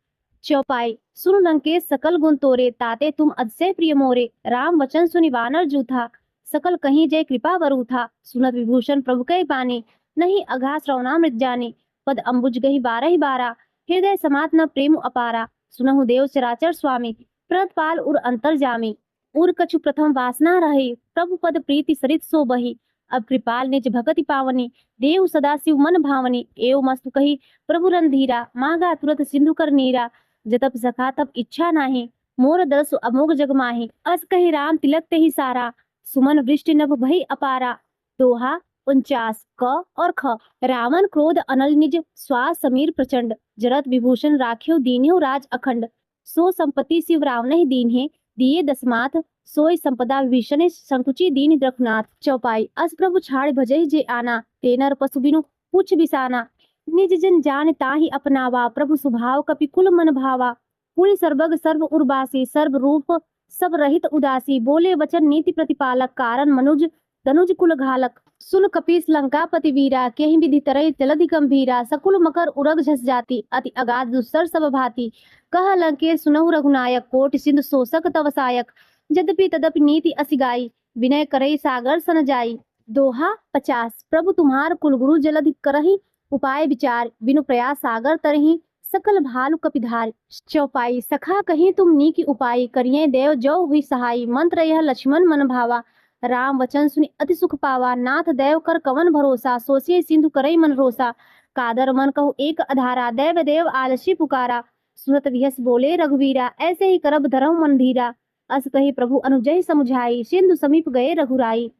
Speaker 2: चौपाई सुन लंकेश सकल गुण तोरे, ताते तुम अतिशय प्रिय मोरे। राम वचन सुनि वानर जूथा, सकल कहीं जय कृपा वरु था। सुनत विभूषण प्रभु कै पानी, नहीं अघा श्रवणामृत जानी। पद अम्बुज गही बारह बारा, हृदय समात न प्रेम अपारा। सुनहु देव चराचर स्वामी, प्रतपाल उर अंतर जामी। उर कछु प्रथम वासना रही, प्रभु पद प्रीति सरित सो बही। अब कृपाल निज भगति पावनी, देव सदा शिव मन भावनी। एव मस्तु कही प्रभु रणधीरा, मांगा तुरत सिंधु कर नीरा। जतप सखा तब इच्छा नाही, मोर दरसु अमोघ जग माही। अस कही राम तिलक तेहि सारा, सुमन वृष्टि नभ भई अपारा। दोहा 49। क और ख। रावण क्रोध अनल निज, श्वास समीर प्रचंड। जरत विभूषण राख्यो दीन्यो राज अखंड। सो संपत्ति शिव रावण ही दीन्हे, दिए दसमाथ। सोई संपदा विभीषण संकुची दीन रघुनाथ। चौपाई अस प्रभु छाड़ भजई जे आना, ते नर पशु बिनु पूछ बिसाना। निज जन जान ताहि अपनावा, प्रभु स्वभाव कपि कुल मन भावा। पुनि सर्वग सर्व उर्वासी, सर्व रूप सब रहित उदासी। बोले वचन नीति प्रतिपालक, कारण मनुज तनुज कुल घालक। सुन कपीस लंकापति वीरा, केहि विधि तरई जलधि गंभीरा। सकुल मकर उरग झस जाति, अति अगाध दुस्सर सब भांति। कह लंकेश सुनहु रघुनायक, कोटि सिंधु शोषक तव सायक। यद्यपि तदपि नीति असिगाई, विनय करई सागर सन जाई। दोहा 50। प्रभु तुम्हार कुल गुरु जलधि करहि, उपाय विचार बिनु प्रयास सागर तरहि। सकल भालु कपिधार। चौपाई सखा कहीं तुम नीकी उपाय, करिए देव जो हुई सहाय। मंत्र यह लक्ष्मण मन भावा, राम वचन सुनि अति सुख पावा। नाथ देव कर कवन भरोसा, सोचिए सिंधु करई मन रोसा। कादर मन कहु एक अधारा, देव देव आलसी पुकारा। सुनत विहस बोले रघुवीरा, ऐसे ही करब धरहु मन धीरा। अस कही प्रभु अनुजहि समुझाई, सिंधु समीप गए रघुराई।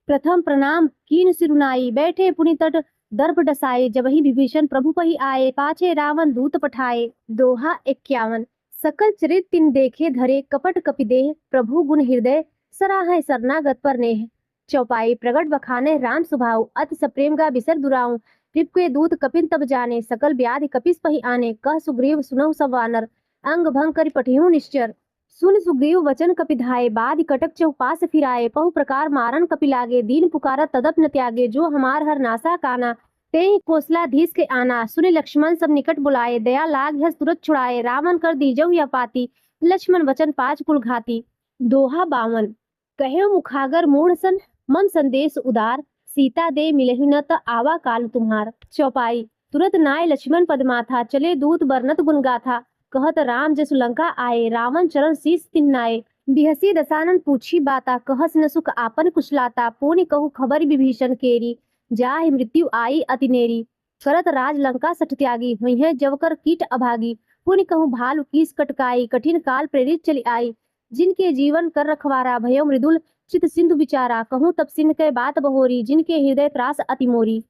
Speaker 2: प्रथम प्रणाम कीन सिरुनाई, बैठे पुनि तट दर्भ डसाए। जबहि विभीषण प्रभु पहि आए, पाछे रावण दूत पठाए। दोहा 51। सकल चरित तिन देखे धरे, कपट कपि देह। प्रभु गुण हृदय सराहै शरणागत पर नेह। चौपाई प्रगट बखाने राम सुभाऊ, अति सप्रेम गा बिसर दुराऊ। रिपके दूत कपिन तब जाने, सकल व्याधि कपिस पहि आने। कह सुग्रीव सुनहु सब वानर, अंग भंग करि पठिहु निश्चर। सुन सुग्रीव वचन कपि धाये, बाधि कटक चहुपास फिराए। पहु प्रकार मारन कपि लागे, दीन पुकारत तदप न त्यागे। जो हमार हर नासा काना, तेहि कोसलाधीश के आना। सुनि लक्ष्मण सब निकट बुलाए, दया लाग हस तुरत छुड़ाए। रावण कर दीजहु या पाती, लक्ष्मण वचन पाँच कुल घाती। दोहा 52। कहे मुखागर मूढ़ सन, मम संदेश उदार। सीता दे मिलहु न त आवा काल तुम्हार। चौपाई तुरत नाय लक्ष्मण पद माथा, चले दूत बरनत गुण गाथा। कहत राम जसु लंका आए, रावण चरण शीस तिन्नाए। बिहसी दसानन पूछी बाता, कहस न सुख आपन कुशलाता। पुनि कहु खबर विभीषण केरी, जाहि मृत्यु आई अति नेरी। करत राज लंका सठ त्यागी, हुई है जवकर कीट अभागी। पुनि कहु भालु कीस कटकाई, कठिन काल प्रेरित चली आई। जिनके जीवन कर रखवारा, भयो मृदुल चित सिंधु विचारा। कहूँ तब सिंह के बात बहोरी, जिनके हृदय त्रास अति मोरी।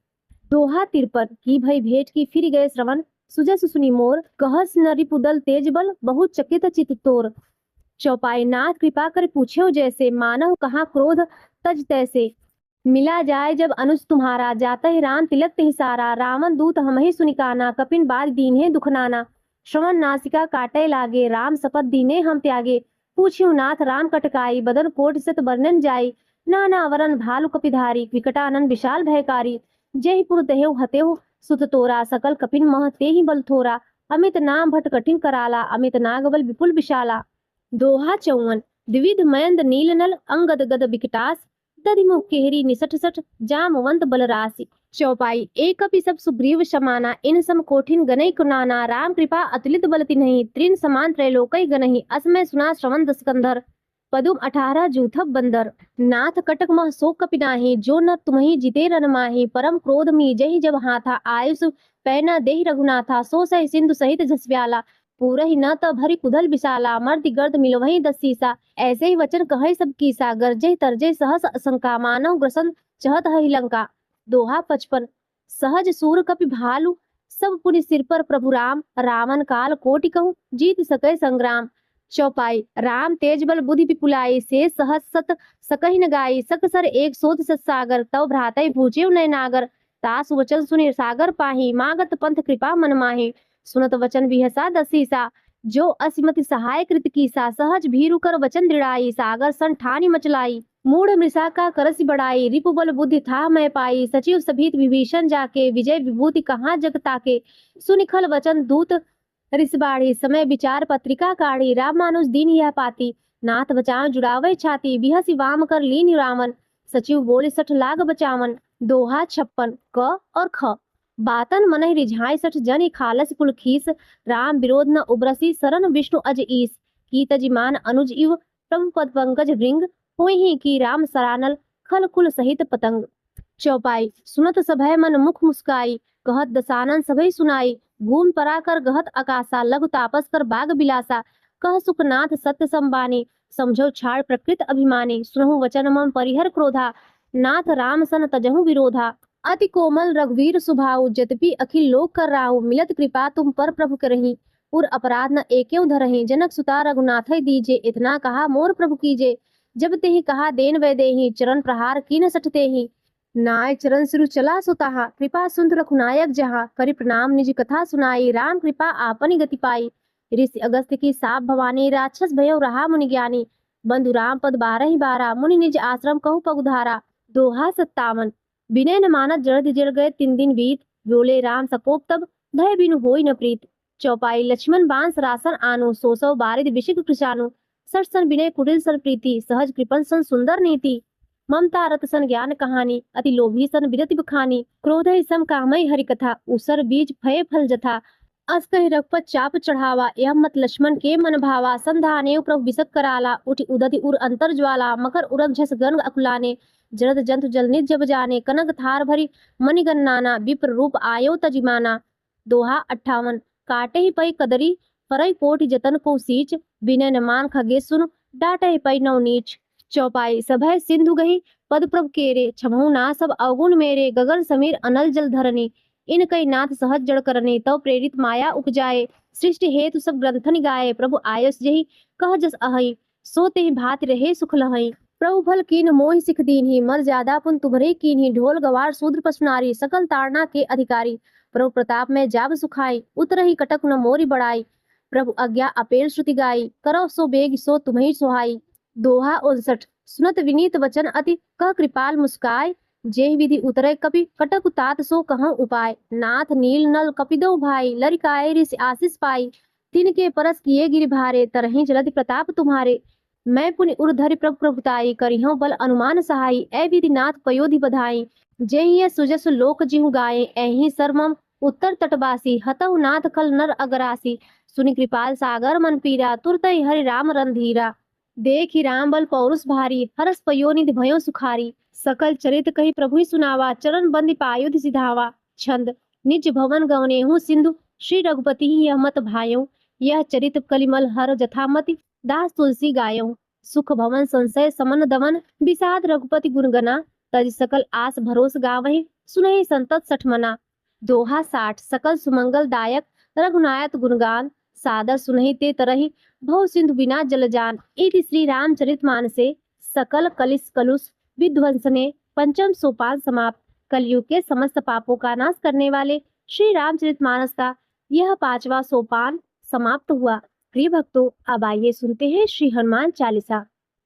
Speaker 2: दोहा 53। की भई भेंट की फिर गए श्रवण, सुजस सुनी मोर। कहस न रिपुदल तेज बल, बहुत चकित चित तोर। चौपाई नाथ कृपा कर पूछ्यो जैसे, मानव कहाँ क्रोध तज तैसे। मिला जाए जब अनुज तुम्हारा, जाता ही राम तिलक तिहि सारा। रावण दूत हमहि सुनिकाना, कपिन बाद दीन्हे दुख नाना। श्रवण नासिका काटे लागे, राम शपथ दीने हम त्यागे। पूछ्यो नाथ राम कटकाई, बदन कोट सत वर्णन जाई। नाना वरन भालु कपिधारी, विकटानन विशाल भयकारी। जय पुर दहेउ हतेउ सुत तोरा, सकल कपिन मह तेहि बल थोरा। अमित नाम भट कठिन कराला, अमित नागबल विपुल विशाला। दोहा 54। द्विविध मयंद नील नल, अंगद गद विकटास, दधिमुख केहरी निसठ सठ, जामवंत बलरासि। चौपाई। एक कपि सब सुग्रीव समाना, इन सम कोठिन गनई कुनाना, राम कृपा अतुलित बल तिन्हि, त्रिन समान त्रैलोकई गनहि, असमय सुना श्रवण दसकंधर। पदुम 18 जूथब बंदर। नाथ कटक मह सो कपि नाहि, जो न तुम्हि जिते रन माहि, परम क्रोध मी जहि जब हाथा, आयुष पै न देहि रघुनाथा, सो सहि सिंधु सहित झसव्याला, पूरहि न त भरि कुधल विशाला, मर्दि गर्द मिलवहि 10 सीसा। ऐसे ही वचन कहै सब कीसा, गरजे तरजे सहस असंका, मानव ग्रसन चहत हहि लंका। दोहा 55। सहज सूर कपि भालु, सब पुनि सिर पर प्रभु राम, रावण काल कोटि कहूँ, जीत सकै संग्राम। चौपाई। राम तेज बल बुद्धि विपुलाई, से सहस सत सकहि न गाई, सकसर एक सोत सत सागर, तव भ्रातै भूचेउ नय नागर। तासु वचन सुनि सागर पाहि, मागत पंथ कृपा मन माहि, सुनत वचन बिहसा 10 सीसा, जो असिमति सहाय कृत कीसा, सहज भीरु कर वचन दृढ़ाई, सागर सन ठानि मचलाई। मूढ़ मृषा का करसि बढ़ाई, रिपु बल बुद्धि था मैं पाई, सचिव सभीत विभीषण जाके, विजय विभूति कहाँ जग ताके। सुनि खल वचन दूत ऋषि बाढ़ी, समय विचार पत्रिका काढ़ी, राम मानुष दीन यह पाती, नाथ बचाव जुड़ावे छाती, बिहसि वाम कर लीन रावण, सचिव बोले सठ लाग बचावन। दोहा 56। क और ख। बातन मनहि रिझाई सठ, जनि खालस कुल खीस, राम विरोध न उबरसी, सरन विष्णु अज ईस। की तजिमान अनुज इव, प्रभु पद पंकज भृंग, होहि की राम सरानल, खल कुल सहित पतंग। चौपाई। सुनत सभय मन मुख मुस्काई, कहत दसानन सभय सुनाई, भूमि पराकर गहत आकाशा, लघु तापस कर बाग बिलासा, कह सुखनाथ सत्य संबानी, समझो छाड़ प्रकृत अभिमानी, सुनहु वचन मम परिहर क्रोधा, नाथ राम सन तजहु विरोधा। अति कोमल रघुवीर सुभाऊ, जतपि अखिल लोक कर राहु, मिलत कृपा तुम पर प्रभु करहि, उर अपराध न एकेउ धरहि, जनक सुता रघुनाथै दीजे, इतना कहा मोर प्रभु कीजे, जब तेहि कहा देन वै देहि, चरण प्रहार कीन सठ तेहि। नाय चरण सिरु चला सुताहा, कृपा सुंद रघुनायक जहाँ, करि प्रणाम निज कथा सुनाई, राम कृपा आपनि गति पाई। ऋषि अगस्त्य की साप भवानी, राक्षस भयो रहा मुनि ज्ञानी, बंधु राम पद 12 12, मुनि निज आश्रम कहु पगुधारा। दोहा 57। विनय न मानत जड़द जड़ गए 3 दिन बीत, बोले राम सकोप तब, भय बिनु होई न प्रीत। चौपाई। लक्ष्मण बांस रासन आनु, सो बारिद विशिक कृषानु, सठ सन विनय कुटिल सन प्रीति, सहज कृपन सन सुंदर नीति। ममता रत सन ज्ञान कहानी, अति लोभी सन विरति बखानी, क्रोध सम कामय हरि कथा, उसर बीज फय फल जथा। अस कहि रघुपत चाप चढ़ावा, यह मत लक्ष्मण के मन भावा, संधानेउ प्रभु बिसक कराला, उठि उदधि उर अंतर ज्वाला, मकर उरग झस गंग अकुलाने, जरद जंतु जल निज जब जाने, कनक थार भरी मणिगन नाना, विप्र रूप आयो तजिमाना। दोहा 58। काटे ही पई कदरी, फरई कोटि जतन को सींच, विनय न मान खगे सुन, डाटे ही पई नौ नीच। चौपाई। सभय सिंधु गही, पद प्रभ केरे, छमहु ना सब अवगुण मेरे, गगन समीर अनल जल धरनी, इन कई नाथ सहज जड़ करने, तव प्रेरित माया उपजाए, सृष्टि हेतु सब ग्रंथनि गाए, प्रभु आयस जहि कह जस अहई, सो तेहि भांति रहे सुख लहई। प्रभु भल कीन मोहि सिख दीन्हि, मर जादा पुन तुम्हरे कीन्हि, ढोल गवार शूद्र पशु नारी, सकल ताड़ना के अधिकारी, प्रभु प्रताप में जाब सुखाई, उतरहि कटक न मोरी बड़ाई, प्रभु आज्ञा अपेल श्रुति गाई, करो सो बेग सो तुम्हि सुहाई। दोहा 59। सुनत विनीत वचन अति, कह कृपाल मुस्काय, जेहि विधि उतरे कपि, कटक तात सो कहउँ उपाय, नाथ नील नल कपिदो भाई, लरिकाए ऋषि आशीष पाई, तिनके परस किए गिरि भारे, तरहि चलति प्रताप तुम्हारे। मैं पुनि उर धरि प्रभु प्रभुताई, करिहउँ बल अनुमान सहाई, ऐ विधि नाथ पयोधि बधाई, जेहि ये सुजस लोक जिहु गाये, ऐहि सरमम उत्तर तटबासी, हतहु नाथ खल नर अगरासी, सुनि कृपाल सागर मन पीरा, तुरतहि हरि राम रंधीरा। देखि राम बल पौरुष भारी, हरस पयोनिधि भयो सुखारी, सकल चरित कही प्रभु ही सुनावा, चरण बंदि पायुध सिधावा। छंद। निज भवन गवनेहु सिंधु, श्री रघुपति ही यह मत भायौ, यह चरित कलिमल हर जथामति, दास तुलसी गायौ। सुख भवन संशय समन दमन, विषाद रघुपति गुणगना, तज सकल आस भरोस गावहि, सुनहि संतत सठमना। दोहा 60। सकल सुमंगल दायक, रघुनायक गुणगान, सादर सुनहि ते तरहि, भव सिंधु बिना जल जान। इति श्री रामचरित मानसे सकल कलिस कलुष विध्वंसने 5म सोपान समाप्त। कलयुग के समस्त पापों का नाश करने वाले श्री रामचरितमानस का यह 5वां सोपान समाप्त हुआ। प्रिय भक्तों, अब आइए सुनते हैं श्री हनुमान चालीसा।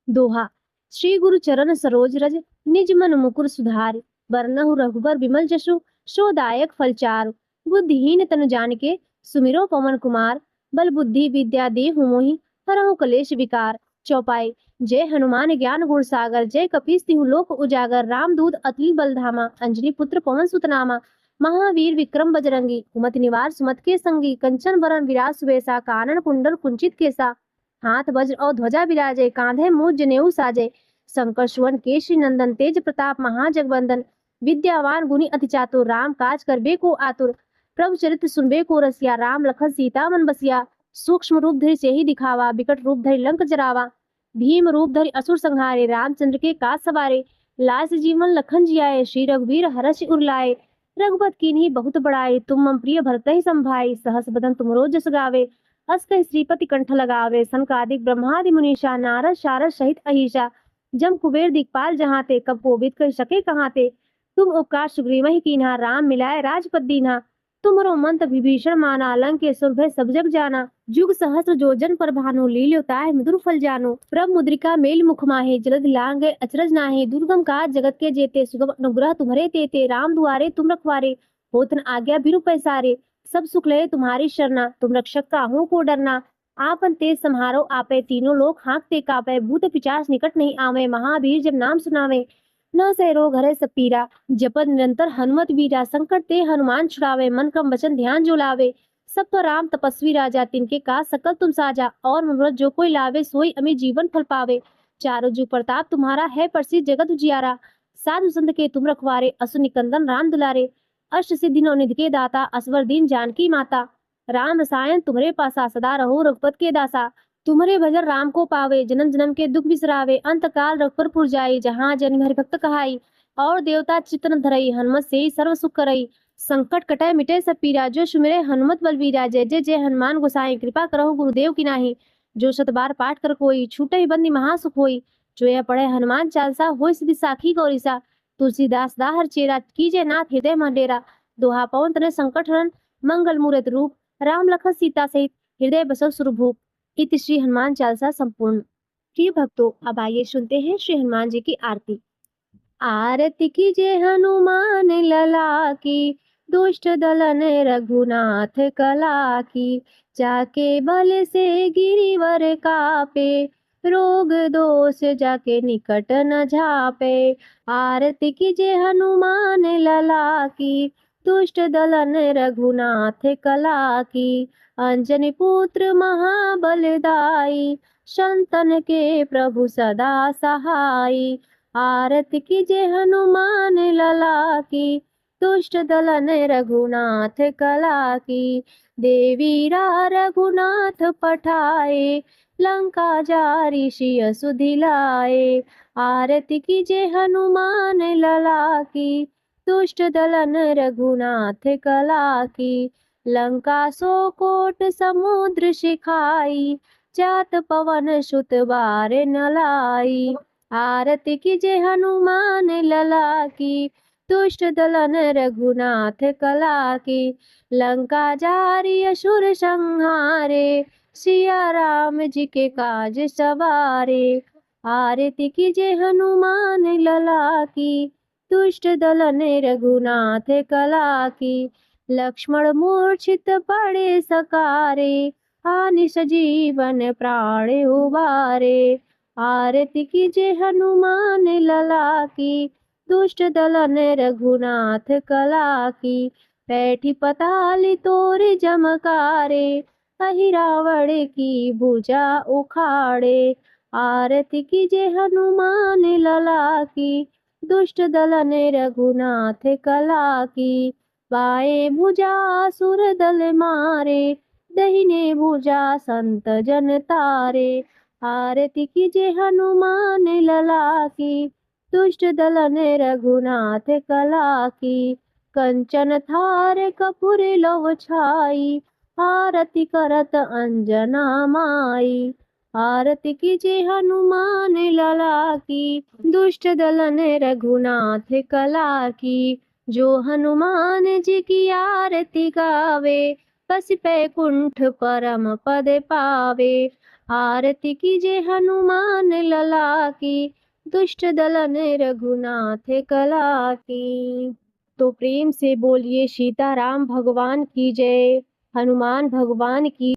Speaker 2: दोहा। श्री गुरु चरण सरोज रज, निज मन मुकुर सुधार, बरनहु रघुबर बिमल जसु, सो दायक फल चारु। बुद्धिहीन तनु जानिके, सुमिरो पवन कुमार, बल बुद्धि विद्या देहु मोहि, हरहु कलेश विकार। चौपाई। जय हनुमान ज्ञान गुण सागर, जय कपीस तिहु लोक उजागर। रामदूत अतुलित बल धामा, अंजनी पुत्र पवन सुत नामा। महावीर विक्रम बजरंगी, कुमति निवार सुमति के संगी। कंचन बरन विराज सुबेसा, कानन कुंडल कुंचित केसा। हाथ वज्र और ध्वजा विराजे, कांधे मूज जनेऊ साजे। शंकर सुवन केशरी नंदन, तेज प्रताप महाजगवंदन। विद्यावान गुणी अति चातुर, राम काज करबे को आतुर। प्रभु चरित्र सुनबे को रसिया, राम लखन सीता मन बसिया। सूक्ष्म रूप धरि सेहि दिखावा, बिकट रूप धरि लंक जरावा। भीम रूप धरि असुर संहारे, रामचंद्र के काज सवारे। लाए जीवन लखन जियाए, श्री रघुवीर हरषि उर लाए। रघुपत कीन्ही बहुत बड़ाई, तुम मम प्रिय भरतहि संभाई। सहस बदन तुमरो जस गावे, अस कहि श्रीपति कंठ लगावे। सनकादिक ब्रह्मादि मुनीषा, नारद शारद सहित अहीसा। जम कुबेर दिखपाल जहाँ ते, कब कोविद कहि सके कहाँ ते। तुम उपकार सुग्रीवहि कीन्हा, राम मिलाए राजपद दीन्हा। तुमरो मंत्र विभीषण माना, लंकेश्वर भय सब जग जाना। जुग सहस्र जो जन पर भानु, लील्यो ताहि मधुर फल जानु। प्रभ मुद्रिका मेल मुख माहे, जलद लांघे अचरज नाहि। दुर्गम काज जगत के जेते, सुगम अनुग्रह तुम्हरे तेते। राम दुआरे तुम रखवारे, होतन आज्ञा बिनु पैसारे। सब सुख लय तुम्हारी शरणा, तुम रक्षक काहू को डरना। आपन तेज सम्हारो आपे, तीनों लोक हाँकते कापे। भूत पिशाच निकट नहीं आवे, महावीर जब नाम सुनावे। न सै रोग हरै सब पीरा, जपत निरंतर हनुमत बीरा। संकट ते हनुमान छुड़ावे, मन क्रम वचन ध्यान जो लावे। सब पर राम तपस्वी राजा, तिनके काज सकल तुम साजा। और मनोरथ जो कोई लावे, सोई अमित जीवन फल पावे। चारों जुग प्रताप तुम्हारा है, प्रसिद्ध जगत उजियारा। साधु संत के तुम रखवारे, असुर निकंदन राम दुलारे। अष्ट सिद्धि नौ निधि के दाता, असवर दीन जानकी माता। राम रसायन तुम्हारे पासा, सदा रहो रघुपत के दासा। तुम्हारे भजन राम को पावे, जन्म जन्म के दुख बिसरावे। अंत काल रघुपर पुर जाई, जहाँ जन्म हरि भक्त कहाई। और देवता चित्तन धरई, हनुमत से ही सर्व सुख करई। संकट कटाए मिटे सब पीरा, जो सुमिरे हनुमत बलबीरा। जय जय जय हनुमान गोसाई, कृपा करहु गुरुदेव की नाही। जो शत बार पाठ कर कोई, छूटे ही बंदी महासुख होई। जो यह पढ़े हनुमान चालीसा, होय सिद्धि साखी गौरीसा। तुलसीदास दाहर चेरा, कीजे नाथ हृदय मह डेरा। दोहा पवन तनय संकट हरन, मंगल मूरत रूप। राम लखन सीता सहित, हृदय बसव सुरभूप। इति श्री हनुमान चालीसा संपूर्ण। प्रिय भक्तों, अब आइए सुनते हैं श्री हनुमान जी की आरती। आरती कीजिए हनुमान लला की, दुष्ट दलन रघुनाथ कला की। जाके बल से गिरिवर कापे, रोग दोष जाके निकट न झापे। आरती कीजिए हनुमान लला की, दुष्ट दलन रघुनाथ कला की। अंजनी पुत्र महाबलदाई, संतन के प्रभु सदा सहाई। आरती कीजिए हनुमान लला की, दुष्ट दलन रघुनाथ कला की। देवीरा रघुनाथ पठाए, लंका जारी सिय सुधिलाए। आरती कीजिए हनुमान लला की, दुष्ट दलन रघुनाथ कला की। लंका सो कोट समुद्र सिखाई, जात पवन सुत बार न लाई। आरती कीजिए हनुमान लला की, दुष्ट दलन रघुनाथ कला की। लंका जारी असुर संहारे, सिया राम जी के काज सवारे। आरती कीजिए हनुमान लला की, दुष्ट दलन रघुनाथ कला की। लक्ष्मण मूर्छित पड़े सकारे, हानि सजीवन प्राण उबारे। आरती कीजिए हनुमान लला की, दुष्ट दलन रघुनाथ कला की। बैठी पताल तोर जमकारे, अहि रावण की भुजा उखाड़े। आरती कीजिए हनुमान लला की, दुष्ट दलन रघुनाथ कला की। बाएं भुजा सुर दल मारे, दहिने भुजा संत जन तारे। आरती कीजिए हनुमान लला की, दुष्ट दलन रघुनाथ कला की। कंचन थार कपूर लौ छाई, आरती करत अंजना माई। आरती कीजिए हनुमान लला की, दुष्ट दलन रघुनाथ कला की। जो हनुमान जी की आरती गावे, बस बैकुंठ परम पद पावे। आरती कीजिए हनुमान लला की, दुष्ट दलन रघुनाथ कला की। तो प्रेम से बोलिए सीताराम भगवान की जय। हनुमान भगवान की